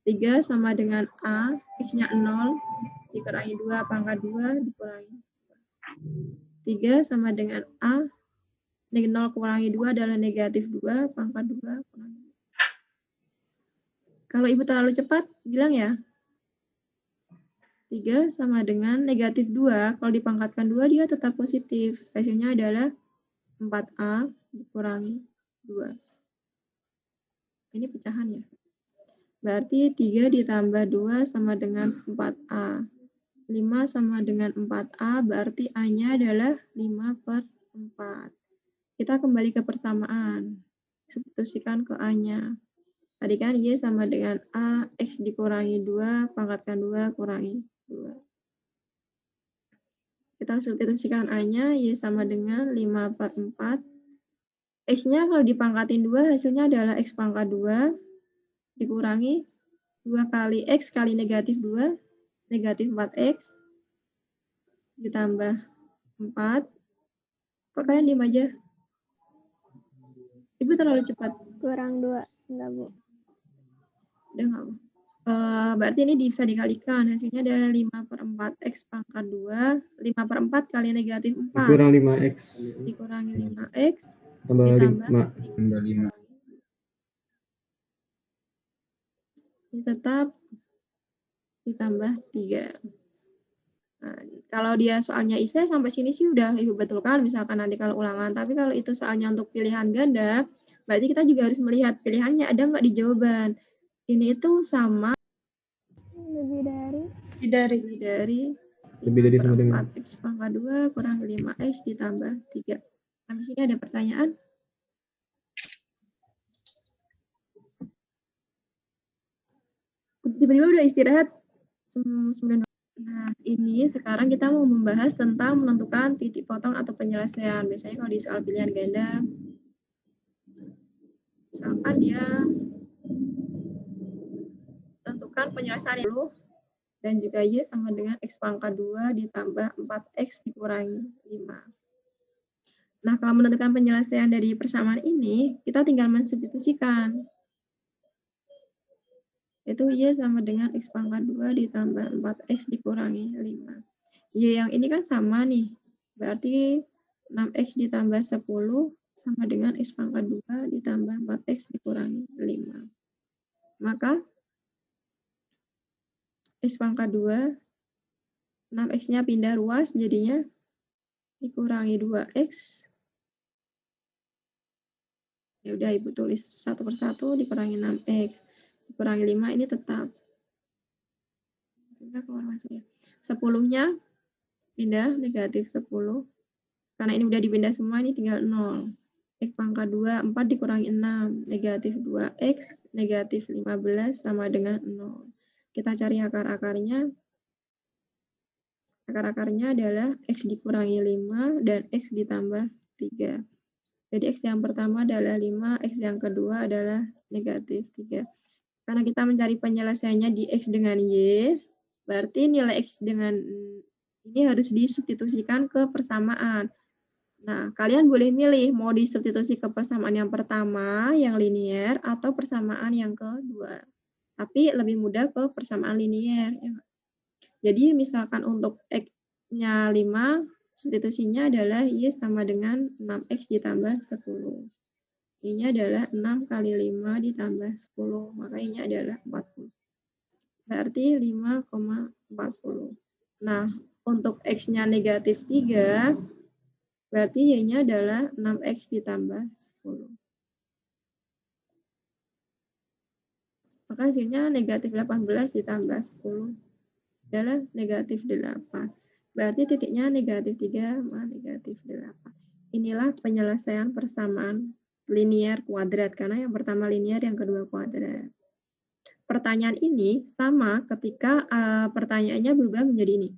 3 sama dengan A, X-nya 0, dikurangi 2 pangkat 2, dikurangi 3 sama dengan A, 0 kurangi 2 adalah negatif 2, pangkat 2, kurangi 2. Kalau Ibu terlalu cepat, bilang ya. 3 sama dengan negatif 2. Kalau dipangkatkan 2, dia tetap positif. Hasilnya adalah 4A dikurangi 2. Ini pecahan ya. Berarti 3 ditambah 2 sama dengan 4A. 5 sama dengan 4A, berarti A-nya adalah 5/4. Kita kembali ke persamaan. Substitusikan ke A-nya. Tadi kan Y sama dengan A, X dikurangi 2, pangkatkan 2, kurangi 2. Kita substitusikan A-nya, Y sama dengan 5/4. X-nya kalau dipangkatin 2, hasilnya adalah X pangkat 2, dikurangi 2 kali X kali negatif 2, negatif 4X, ditambah 4. Kok kalian diam aja? Ibu terlalu cepat. Kurang 2. Enggak, Bu. Udah nggak? Berarti ini bisa dikalikan. Hasilnya adalah 5/4X pangkat 2. 5/4 kali negatif 4. Kurang 5X. Dikurangi 5X. Tambah Ditambah 5. Tambah 5. Ini tetap ditambah 3. Nah, kalau dia soalnya isi sampai sini sih udah Ibu betulkan, misalkan nanti kalau ulangan. Tapi kalau itu soalnya untuk pilihan ganda, berarti kita juga harus melihat pilihannya ada nggak di jawaban. Ini itu sama Lebih dari. Lebih dari sama dengan 4X pangkat 2 kurang 5X ditambah 3. Sampai sini ada pertanyaan? Tiba-tiba udah istirahat. Nah, ini sekarang kita mau membahas tentang menentukan titik potong atau penyelesaian. Biasanya kalau di soal pilihan ganda, Misalkan dia tentukan penyelesaian dulu, dan juga Y sama dengan X pangkat 2 ditambah 4X dikurangi 5. Nah, kalau menentukan penyelesaian dari persamaan ini, kita tinggal mensubstitusikan. Itu Y sama dengan X pangkat 2 ditambah 4X dikurangi 5. Y yang ini kan sama nih, berarti 6X ditambah 10 sama dengan X pangkat 2 ditambah 4X dikurangi 5. Maka X pangkat 2, 6X-nya pindah ruas, jadinya dikurangi 2X. Ya udah, Ibu tulis satu persatu, dikurangi 6X. Dikurangi 5, ini tetap. 10-nya pindah, negatif 10. Karena ini udah dipindah semua, ini tinggal 0. X pangkat 2, 4 dikurangi 6. Negatif 2X, negatif 15 sama dengan 0. Kita cari akar-akarnya. Akar-akarnya adalah X dikurangi 5 dan X ditambah 3. Jadi X yang pertama adalah 5, X yang kedua adalah negatif 3. Karena kita mencari penyelesaiannya di X dengan Y, berarti nilai X dengan ini harus disubstitusikan ke persamaan. Nah, kalian boleh milih mau disubstitusi ke persamaan yang pertama, yang linier, atau persamaan yang kedua. Tapi lebih mudah ke persamaan linier. Jadi misalkan untuk X-nya 5, substitusinya adalah Y sama dengan 6X ditambah 10. Y-nya adalah 6 kali 5 ditambah 10, maka Y-nya adalah 40. Berarti 5,40. Nah, untuk X-nya negatif 3, berarti Y-nya adalah 6X ditambah 10. Maka hasilnya negatif 18 ditambah 10 adalah negatif 8. Berarti titiknya negatif 3 sama negatif 8. Inilah penyelesaian persamaan linier kuadrat, karena yang pertama linier, yang kedua kuadrat. Pertanyaan ini sama ketika pertanyaannya berubah menjadi ini.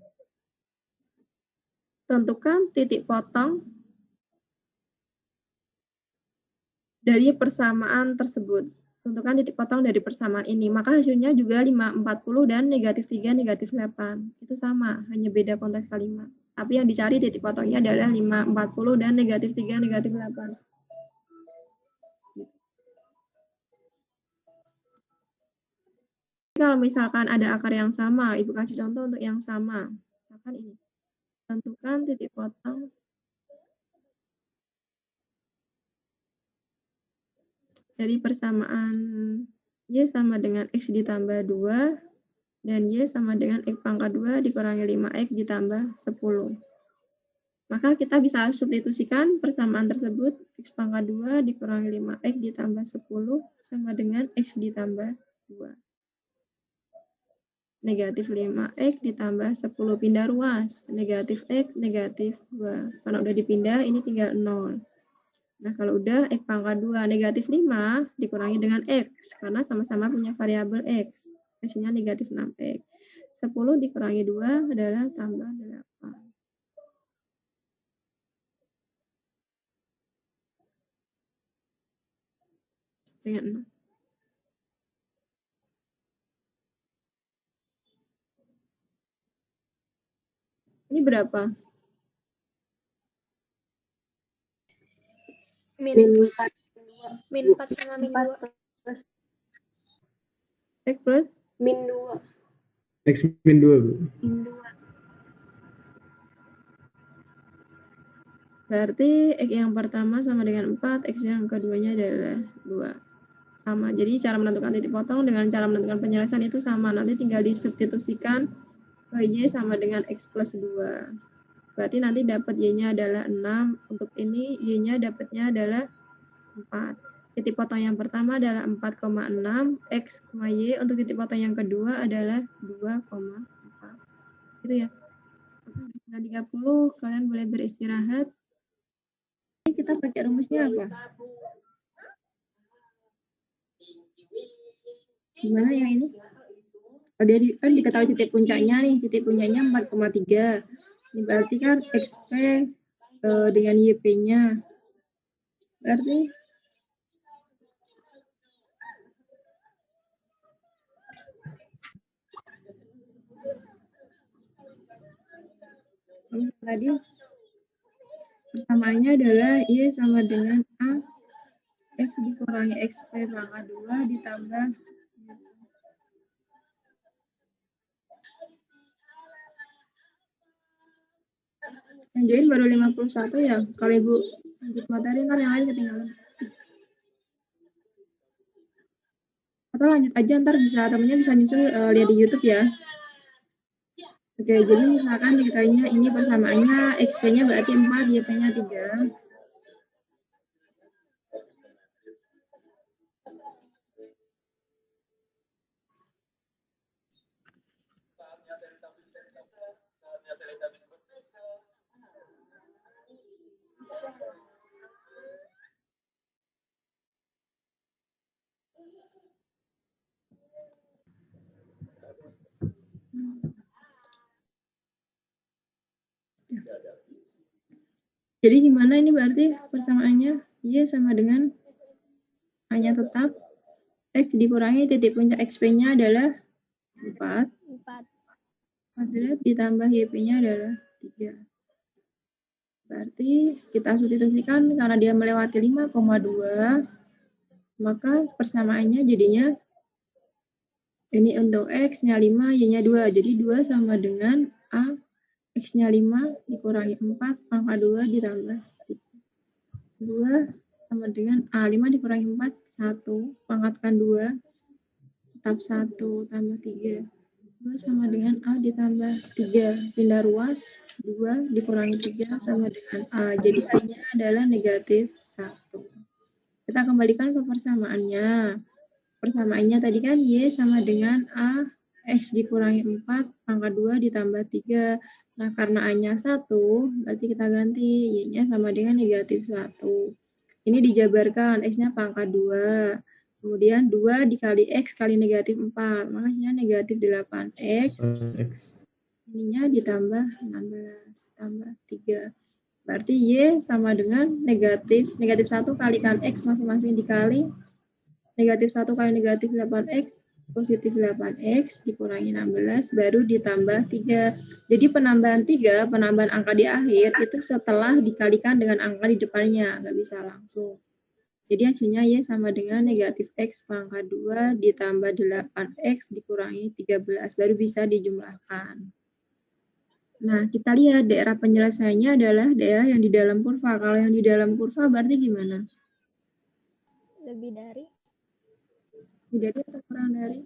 Tentukan titik potong dari persamaan tersebut. Tentukan titik potong dari persamaan ini. Maka hasilnya juga 5,40 dan negatif 3, negatif 8. Itu sama, hanya beda konteks kalimat. Tapi yang dicari titik potongnya adalah 5,40 dan negatif 3, negatif 8. Kalau misalkan ada akar yang sama, Ibu kasih contoh untuk yang sama. Misalkan ini. Tentukan titik potong dari persamaan Y sama dengan X ditambah 2 dan Y sama dengan X pangkat 2 dikurangi 5X ditambah 10. Maka kita bisa substitusikan persamaan tersebut. X pangkat 2 dikurangi 5X ditambah 10 sama dengan X ditambah 2. Negatif 5X ditambah 10, pindah ruas. Negatif X, negatif 2. Karena udah dipindah, ini tinggal 0. Nah, kalau udah X pangkat 2, negatif 5 dikurangi dengan X. Karena sama-sama punya variabel X. Hasilnya negatif 6X. 10 dikurangi 2 adalah tambah 8. Dengan 6. Ini berapa? Min 4 sama min 2. X plus? Min 2. X min 2, Bu. Min 2. Berarti X yang pertama sama dengan 4, X yang keduanya adalah 2. Sama. Jadi cara menentukan titik potong dengan cara menentukan penyelesaian itu sama. Nanti tinggal disubstitusikan ke Y sama dengan X plus 2. Berarti nanti dapat Y-nya adalah 6. Untuk ini Y-nya dapatnya adalah 4. Titik potong yang pertama adalah 4,6 X, Y. Untuk titik potong yang kedua adalah 2,4. Gitu ya. 30, kalian boleh beristirahat. Ini kita pakai rumusnya apa? Gimana yang ini? Oh, dia kan diketahui titik puncaknya nih. Titik puncaknya 4,3. Ini berarti kan XP dengan YP-nya. Berarti Tadi persamaannya adalah Y sama dengan A X dikurangi XP pangkat 2 ditambah yang join baru 51 ya. Kalau Ibu lanjut materi ntar yang lain ketinggalan. Atau lanjut aja ntar bisa temennya bisa nyusul lihat di YouTube ya. Oke, jadi misalkan diketahuinya ini persamaannya XP-nya berarti 4, YP-nya 3. Jadi gimana ini berarti persamaannya? Y sama dengan A-nya tetap, X dikurangi titik puncak XP-nya adalah 4. 4 ditambah YP-nya adalah 3. Berarti kita substitusikan karena dia melewati 5,2, maka persamaannya jadinya ini untuk X-nya 5, Y-nya 2. Jadi 2 sama dengan A X-nya 5 dikurangi 4, pangkat 2 ditambah 3. 2 sama dengan A5 dikurangi 4, 1, pangkatkan 2, tetap 1, tambah 3. 2 sama dengan A ditambah 3, pindah ruas, 2 dikurangi 3 sama dengan A. Jadi A-nya adalah negatif 1. Kita kembalikan ke persamaannya. Persamaannya tadi kan Y sama dengan A X dikurangi 4, pangkat 2 ditambah 3. Nah, karena A-nya 1, berarti kita ganti Y-nya sama dengan negatif 1. Ini dijabarkan, X-nya pangkat 2. Kemudian 2 dikali X kali negatif 4. Makanya negatif 8X. Ininya ditambah 16, tambah 3. Berarti Y sama dengan negatif 1 kalikan X masing-masing dikali. Negatif 1 kali negatif 8X. Positif 8X dikurangi 16 baru ditambah 3. Jadi penambahan 3, penambahan angka di akhir itu setelah dikalikan dengan angka di depannya, nggak bisa langsung. Jadi hasilnya Y sama dengan negatif X pangkat 2 ditambah 8X dikurangi 13 baru bisa dijumlahkan. Nah, kita lihat daerah penyelesaiannya adalah daerah yang di dalam kurva. Kalau yang di dalam kurva berarti gimana? Lebih dari. Jadi atau kurang dari?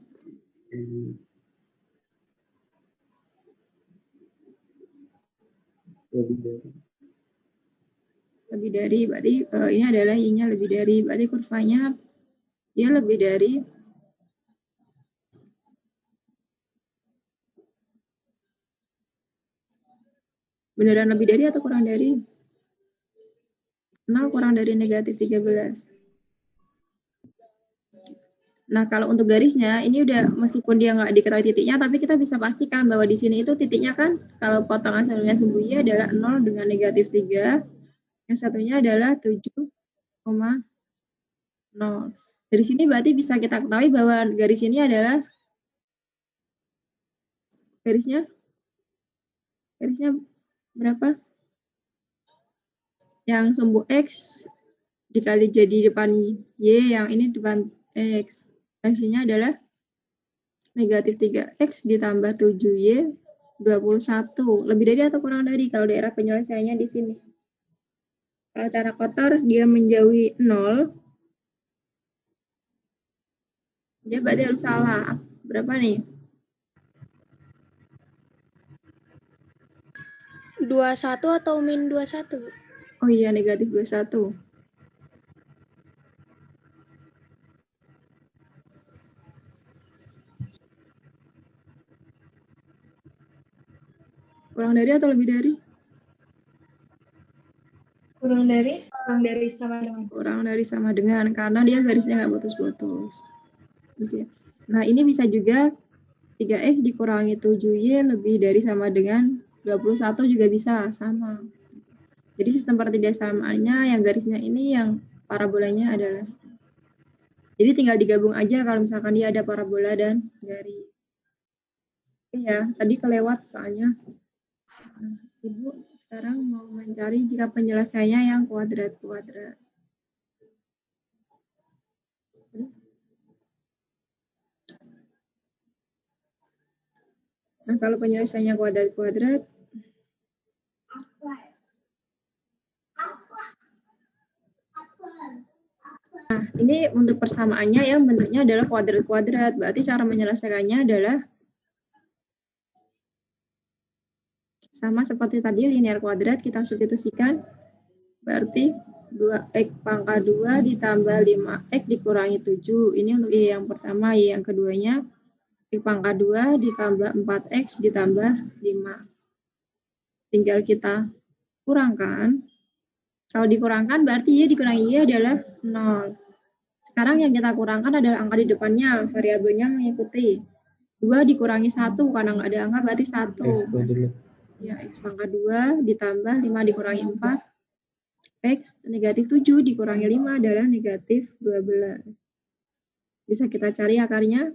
Lebih dari, berarti ini adalah Y-nya lebih dari, berarti kurvanya dia lebih dari. Beneran lebih dari atau kurang dari? 0 kurang dari negatif 13. Nah, kalau untuk garisnya, ini udah meskipun dia nggak diketahui titiknya, tapi kita bisa pastikan bahwa di sini itu titiknya kan, kalau potongan satunya sumbu Y adalah 0 dengan negatif 3, yang satunya adalah 7,0. Dari sini berarti bisa kita ketahui bahwa garis ini adalah garisnya berapa? Yang sumbu X dikali jadi depan Y, yang ini depan X. Hasilnya adalah negatif 3X ditambah 7Y 21. Lebih dari atau kurang dari kalau daerah penyelesaiannya di sini. Kalau cara kotor dia menjauhi 0. Dia berarti harus salah. Berapa nih? 21 atau min 21? Oh iya, negatif 21. Kurang dari atau lebih dari? Kurang dari sama dengan. Kurang dari sama dengan, karena dia garisnya nggak putus-putus. Gitu ya. Nah, ini bisa juga 3X dikurangi 7Y lebih dari sama dengan 21 juga bisa, sama. Jadi sistem pertidaksamannya yang garisnya ini, yang parabolanya adalah. Jadi tinggal digabung aja kalau misalkan dia ada parabola dan garis. Oke ya, tadi kelewat soalnya. Ibu sekarang mau mencari jika penyelesaiannya yang kuadrat-kuadrat. Nah, kalau penyelesaiannya kuadrat-kuadrat, nah, ini untuk persamaannya yang bentuknya adalah kuadrat-kuadrat. Berarti cara menyelesaikannya adalah sama seperti tadi linear kuadrat, kita substitusikan. Berarti 2x pangkat 2 ditambah 5x dikurangi 7. Ini untuk Y yang pertama. Y yang keduanya, x pangkat 2 ditambah 4x ditambah 5. Tinggal kita kurangkan. Kalau dikurangkan berarti Y dikurangi Y adalah 0. Sekarang yang kita kurangkan adalah angka di depannya, variabelnya mengikuti. 2 dikurangi 1, karena nggak ada angka berarti 1. Ya, x pangkat 2 ditambah 5 dikurangi 4. X negatif 7 dikurangi 5 adalah negatif 12. Bisa kita cari akarnya.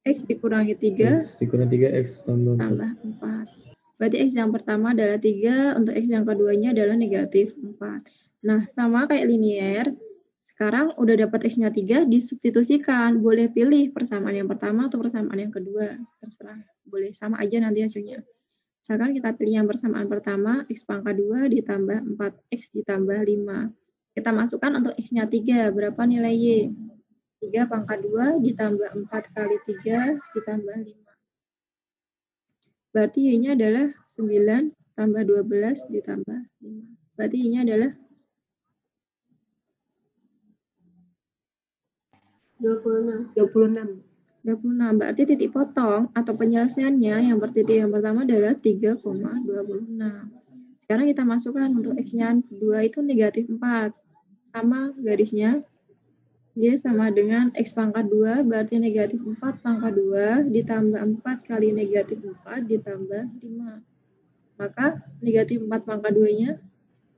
X dikurangi 3. X dikurangi 3x tambah 4. Berarti X yang pertama adalah 3, untuk X yang keduanya adalah negatif 4. Nah, sama kayak linear, sekarang udah dapat X-nya 3, disubstitusikan. Boleh pilih persamaan yang pertama atau persamaan yang kedua. Terserah, boleh sama aja nanti hasilnya. Misalkan kita pilih yang persamaan pertama, X pangkat 2 ditambah 4X ditambah 5. Kita masukkan untuk X-nya 3, berapa nilai Y? 3 pangkat 2 ditambah 4 kali 3 ditambah 5. Berarti Y-nya adalah 9 tambah 12 ditambah 5. Berarti Y-nya adalah 26. Berarti titik potong atau penyelesaiannya yang bertitik yang pertama adalah 3,26. Sekarang kita masukkan untuk X-nya 2 itu negatif 4. Sama garisnya. Y sama dengan X pangkat 2 berarti negatif 4 pangkat 2 ditambah 4 kali negatif 4 ditambah 5. Maka negatif 4 pangkat 2-nya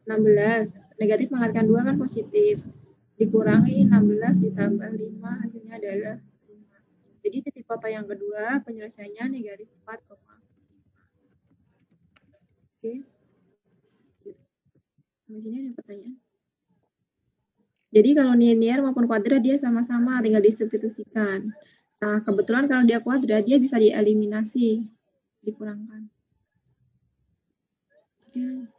16. Negatif pangkatkan 2 kan positif. Dikurangi 16 ditambah 5 hasilnya adalah 5. Jadi titik potong yang kedua penyelesaiannya negatif 4,5. Oke. Sampai sini ada pertanyaan? Jadi kalau linear maupun kuadrat dia sama-sama, tinggal disubstitusikan. Nah, kebetulan kalau dia kuadrat dia bisa dieliminasi, dikurangkan. Oke.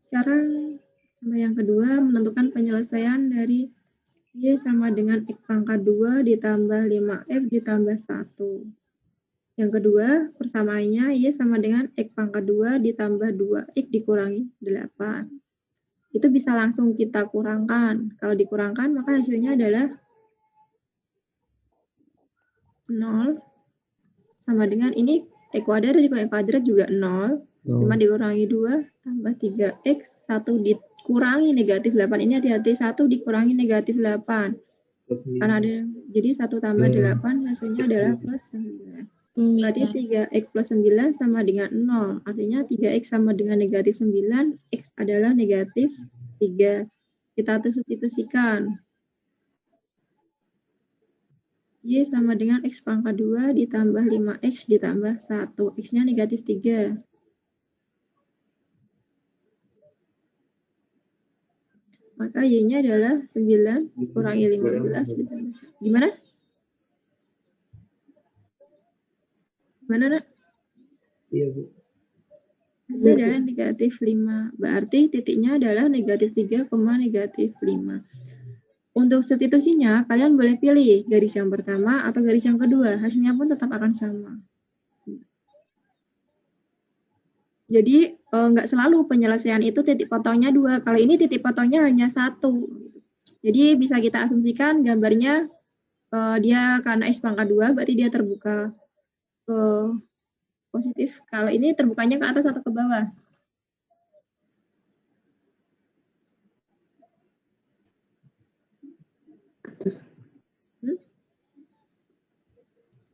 Sekarang yang kedua, menentukan penyelesaian dari Y sama dengan X pangkat 2 ditambah 5F ditambah 1. Yang kedua, persamaannya Y sama dengan X pangkat 2 ditambah 2X dikurangi 8. Itu bisa langsung kita kurangkan. Kalau dikurangkan, maka hasilnya adalah 0 sama dengan ini X kuadrat dikurangi kuadrat juga 0. 5 dikurangi 2 tambah 3X, 1 dikurangi negatif 8. Ini hati-hati, 1 dikurangi negatif 8. Karena ada, jadi 1 tambah 8 hasilnya adalah plus 9. Berarti 3X plus 9 sama dengan 0. Artinya 3X sama dengan negatif 9, X adalah negatif 3. Kita substitusikan. Y sama dengan X pangkat 2 ditambah 5X ditambah 1. X-nya negatif 3. Maka Y-nya adalah 9 kurangi 15 ditambah 1. Gimana? Gimana, Nak? Iya, Bu. Hasilnya adalah negatif 5. Berarti titiknya adalah negatif 3, negatif 5. Untuk substitusinya, kalian boleh pilih garis yang pertama atau garis yang kedua. Hasilnya pun tetap akan sama. Jadi, nggak selalu penyelesaian itu titik potongnya 2. Kalau ini titik potongnya hanya 1. Jadi, bisa kita asumsikan gambarnya dia karena X pangkat 2, berarti dia terbuka ke positif. Kalau ini terbukanya ke atas atau ke bawah?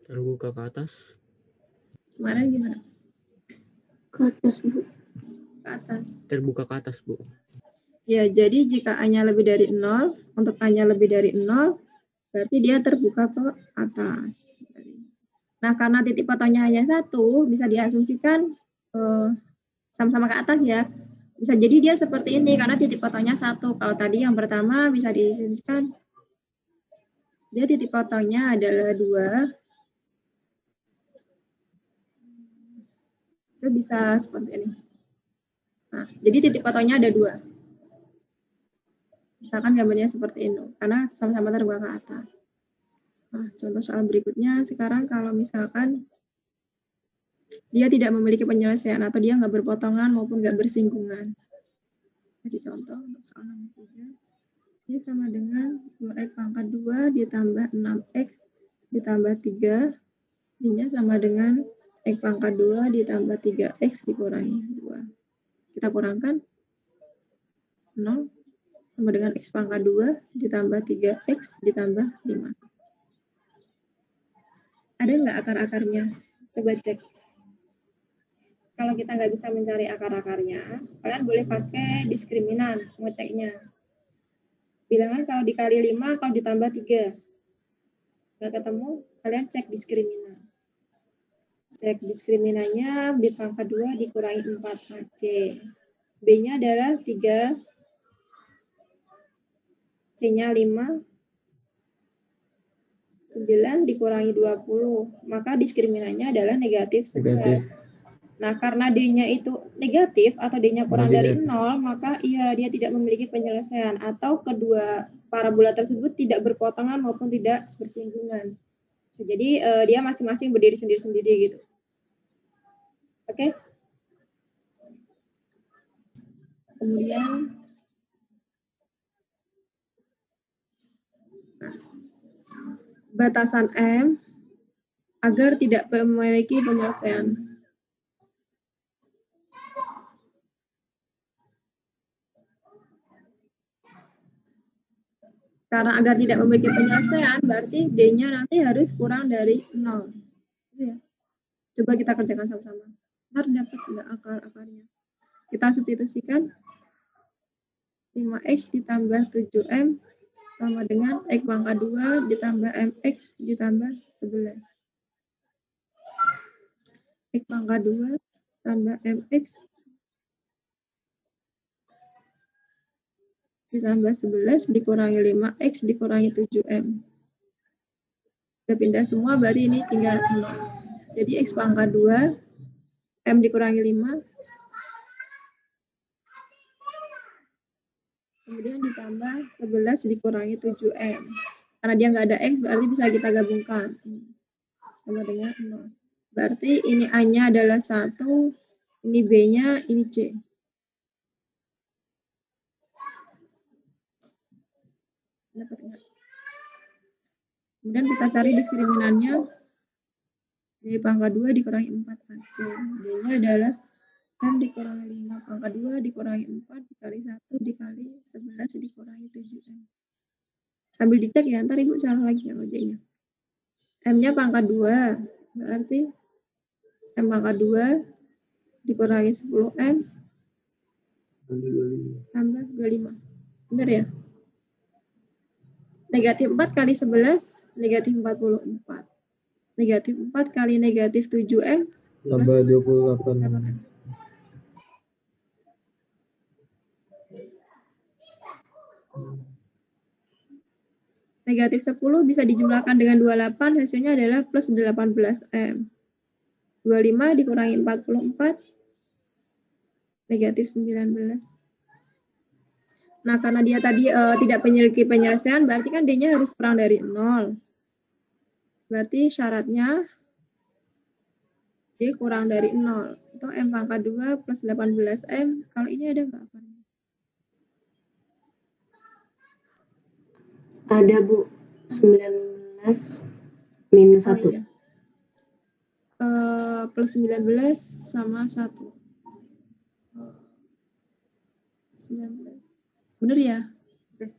Terbuka ke atas. Kemarin gimana? Ke atas, Bu. Ke atas. Terbuka ke atas, Bu. Ya, jadi jika A-nya lebih dari 0, untuk A-nya lebih dari 0, berarti dia terbuka ke atas. Nah, karena titik potongnya hanya satu, bisa diasumsikan sama-sama ke atas ya. Bisa jadi dia seperti ini karena titik potongnya satu. Kalau tadi yang pertama bisa diasumsikan dia titik potongnya adalah 2. Itu bisa seperti ini. Nah, jadi titik potongnya ada 2. Misalkan gambarnya seperti ini, karena sama-sama terbuka ke atas. Nah, contoh soal berikutnya, sekarang kalau misalkan dia tidak memiliki penyelesaian atau dia nggak berpotongan maupun nggak bersinggungan. Kasih contoh untuk soal nomor 3. Ini sama dengan 2x pangkat 2 ditambah 6x ditambah 3. Ini sama dengan x pangkat 2 ditambah 3x dikurangi 2. Kita kurangkan 0 sama dengan x pangkat 2 ditambah 3x ditambah 5. Ada nggak akar-akarnya? Coba cek. Kalau kita nggak bisa mencari akar-akarnya, kalian boleh pakai diskriminan, ngeceknya. Bilangan kalau dikali 5, kalau ditambah 3. Nggak ketemu, kalian cek diskriminan. Cek diskriminannya, B pangkat 2 dikurangi 4AC. B-nya adalah 3, C-nya 5, 9 dikurangi 20, maka diskriminannya adalah negatif 11. Nah, karena D-nya itu negatif atau D-nya kurang dari 0, maka dia tidak memiliki penyelesaian atau kedua parabola tersebut tidak berpotongan maupun tidak bersinggungan. Jadi dia masing-masing berdiri sendiri-sendiri gitu. Oke? Kemudian batasan M agar tidak memiliki penyelesaian. Karena agar tidak memiliki penyelesaian, berarti D-nya nanti harus kurang dari 0. Ya. Coba kita kerjakan sama-sama. Ntar dapat nggak akar-akarnya. Kita substitusikan 5x ditambah 7m sama dengan x pangkat 2 ditambah mx ditambah 11. X pangkat 2 tambah mx ditambah 11 dikurangi 5x dikurangi 7m. Udah pindah semua, berarti ini tinggal 0. Jadi x pangkat 2, m dikurangi 5, kemudian ditambah 11 dikurangi 7m. Karena dia nggak ada x, berarti bisa kita gabungkan. Sama dengan 0. Berarti ini A-nya adalah 1, ini B-nya, ini C. Dapat enggak? Kemudian kita cari diskriminannya. B pangkat 2 dikurangi 4AC. B-nya adalah M dikurangi 5 pangkat 2 dikurangi 4 dikali 1 dikali 11 dikurangi 7M. Sambil dicek ya, ntar Ibu salah lagi ya ojeknya. M-nya pangkat 2, berarti M pangkat 2 dikurangi 10M tambah 25. Benar ya? Negatif 4 kali 11, negatif 44. Negatif 4 kali negatif 7M tambah 28. Negatif 10 bisa dijumlahkan dengan 28, hasilnya adalah plus 18M. 25 dikurangi 44, negatif 19. Nah, karena dia tadi tidak memiliki penyelesaian, berarti kan D-nya harus kurang dari 0. Berarti syaratnya D kurang dari 0. Itu M pangkat 2 plus 18M. Kalau ini ada nggak akarnya? Ada, Bu. 19 minus 1. Iya. Plus 19 sama 1. 19. Benar ya? Oke.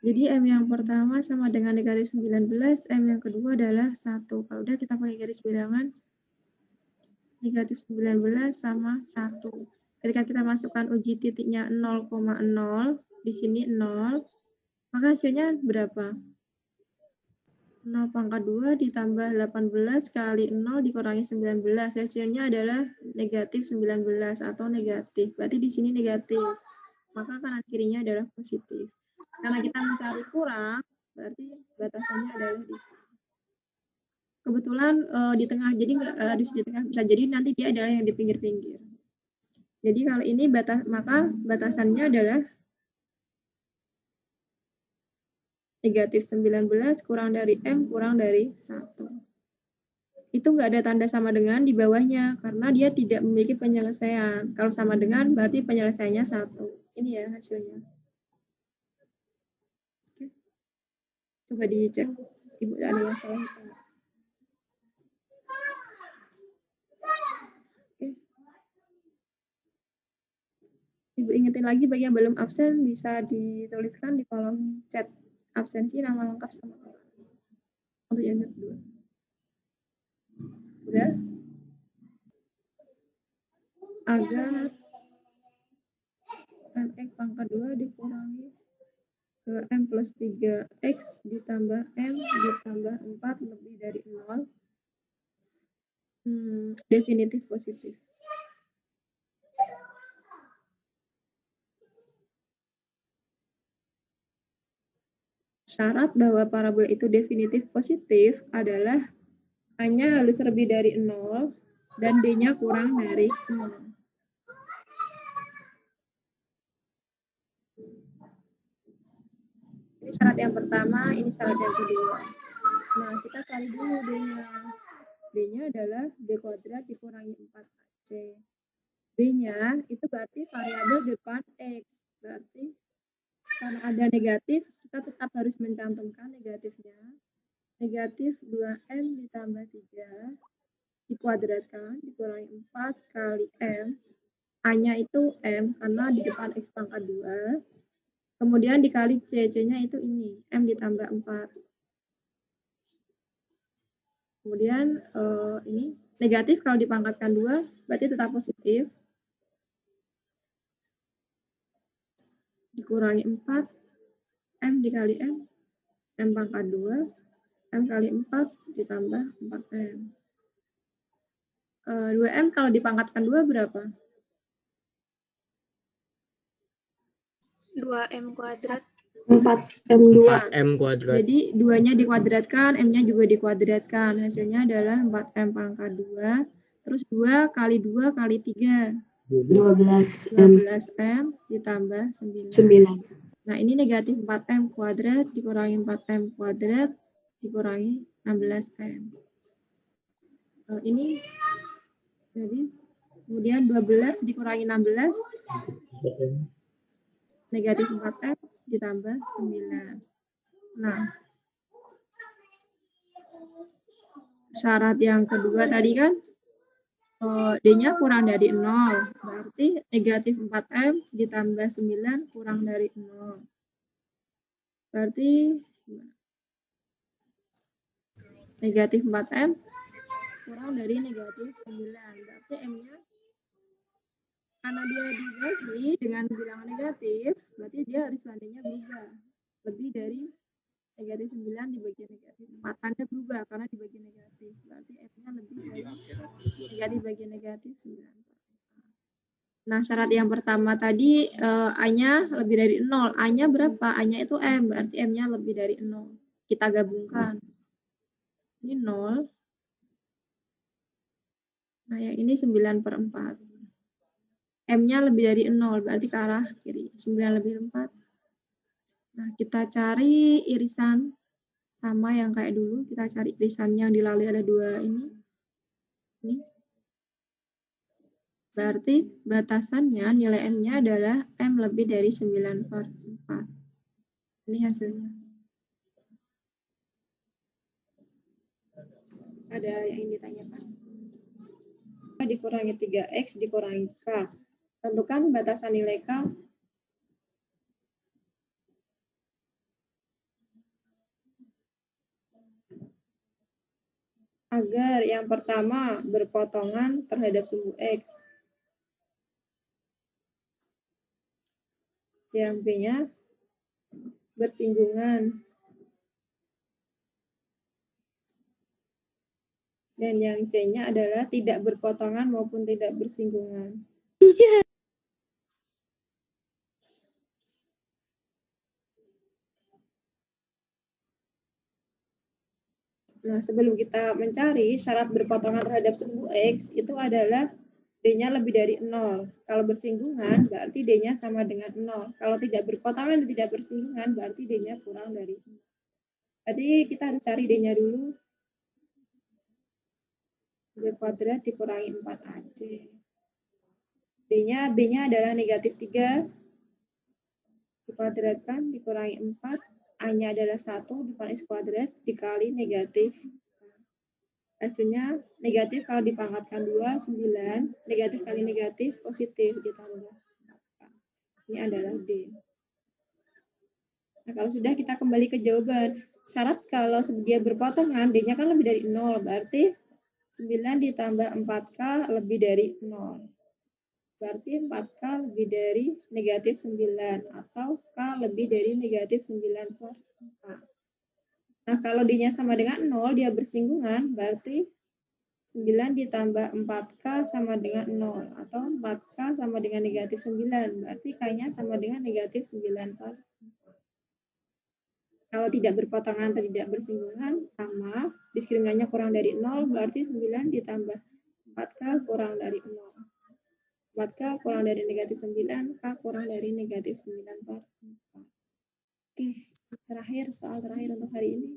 Jadi M yang pertama sama dengan negatif 19, M yang kedua adalah 1. Kalau udah kita pakai garis bilangan, negatif 19 sama 1. Ketika kita masukkan uji titiknya 0,0, di sini 0, maka hasilnya berapa? 0 pangkat 2 ditambah 18 kali 0 dikurangi 19. Hasilnya adalah negatif 19 atau negatif. Berarti di sini negatif. Maka kanan kirinya adalah positif. Karena kita mencari kurang, berarti batasannya adalah di sini. Kebetulan di tengah, jadi nggak harus di tengah, bisa jadi nanti dia adalah yang di pinggir-pinggir. Jadi kalau ini maka batasannya adalah negatif 19 kurang dari M kurang dari 1. Itu nggak ada tanda sama dengan di bawahnya, karena dia tidak memiliki penyelesaian. Kalau sama dengan, berarti penyelesaiannya 1. Ini ya hasilnya. Oke. Coba dicek. Ibu ada yang salah. Oke. Ibu ingetin lagi, bagi yang belum absen, bisa dituliskan di kolom chat absensi nama lengkap sama kelas. Untuk yang kedua. Udah? Agar mx pangkat 2 dikurangi ke m plus 3x ditambah m ditambah 4 lebih dari 0. Definitif positif. Syarat bahwa parabola itu definitif positif adalah A-nya harus lebih dari 0 dan D-nya kurang dari 0. Ini syarat yang pertama, ini syarat yang kedua. Nah, kita cari dulu D-nya. D-nya adalah D kuadrat dikurangi 4AC. D-nya itu berarti variabel depan X. Berarti karena ada negatif, kita tetap harus mencantumkan negatifnya. Negatif 2M ditambah 3 dikuadratkan dikurangi 4 kali M. A-nya itu M karena di depan X pangkat 2. Kemudian dikali C. C-nya itu ini. M ditambah 4. Kemudian ini negatif kalau dipangkatkan 2 berarti tetap positif. Dikurangi 4. M dikali M. M pangkat 2. M kali 4 ditambah 4M. 2M kalau dipangkatkan 2 berapa? 2M kuadrat. 4M2. 4M kuadrat. Jadi 2-nya dikuadratkan, M-nya juga dikuadratkan. Hasilnya adalah 4M pangkat 2. Terus 2 kali 2 kali 3. 12M. 12M ditambah 9. 9. Nah, ini negatif 4M kuadrat dikurangi 4M kuadrat dikurangi 16M. Ini jadi kemudian 12 dikurangi 16 negatif 4M ditambah 9. Nah, syarat yang kedua tadi kan D-nya kurang dari 0. Berarti negatif 4M ditambah 9 kurang dari 0. Berarti negatif 4M kurang dari negatif 9. Berarti M-nya karena dia dibagi dengan bilangan negatif, berarti dia harus tandanya berubah. Lebih dari negatif 9 dibagi negatif 4. Tanda berubah karena dibagi negatif. Berarti M-nya lebih dari negatif bagi negatif 9. Nah, syarat yang pertama tadi A-nya lebih dari 0. A-nya berapa? A-nya itu M, berarti M-nya lebih dari 0. Kita gabungkan. Ini 0. Nah, yang ini 9/4. M-nya lebih dari 0, berarti ke arah kiri. 9 lebih 4. Nah, kita cari irisan sama yang kayak dulu. Kita cari irisan yang dilalui ada 2 ini. Ini. Berarti batasannya nilai M-nya adalah M lebih dari 9/4. Ini hasilnya. Ada yang ingin ditanyakan? Dikurangi 3X dikurangi K. Tentukan batasan nilai K. Agar yang pertama berpotongan terhadap sumbu X. Yang B-nya bersinggungan Dan yang C-nya adalah tidak berpotongan maupun tidak bersinggungan. Nah, sebelum kita mencari syarat berpotongan terhadap sumbu X, itu adalah D-nya lebih dari 0. Kalau bersinggungan, berarti D-nya sama dengan 0. Kalau tidak berpotongan dan tidak bersinggungan, berarti D-nya kurang dari 0. Berarti kita harus cari D-nya dulu. B kuadrat dikurangi 4AC. D-nya, B-nya adalah negatif 3. Dikuadratkan, dikurangi 4. A-nya adalah 1, dikurangi X kuadrat, dikali negatif. Hasilnya negatif kalau dipangkatkan 2, 9. Negatif kali negatif, positif ditambah. Ini adalah D. Nah, kalau sudah kita kembali ke jawaban. Syarat kalau dia berpotongan, D-nya kan lebih dari 0. Berarti 9 ditambah 4K lebih dari 0. Berarti 4K lebih dari negatif 9. Atau K lebih dari negatif 9 per 4. Nah, kalau D-nya sama dengan 0, dia bersinggungan, berarti 9 ditambah 4K sama dengan 0. Atau 4K sama dengan negatif 9. Berarti K-nya sama dengan negatif 9 per 4. Kalau tidak berpotongan atau tidak bersinggungan, sama. Diskriminannya kurang dari 0, berarti 9 ditambah 4K kurang dari 0. 4K kurang dari negatif 9, K kurang dari negatif 9 per 4. Oke, soal terakhir untuk hari ini.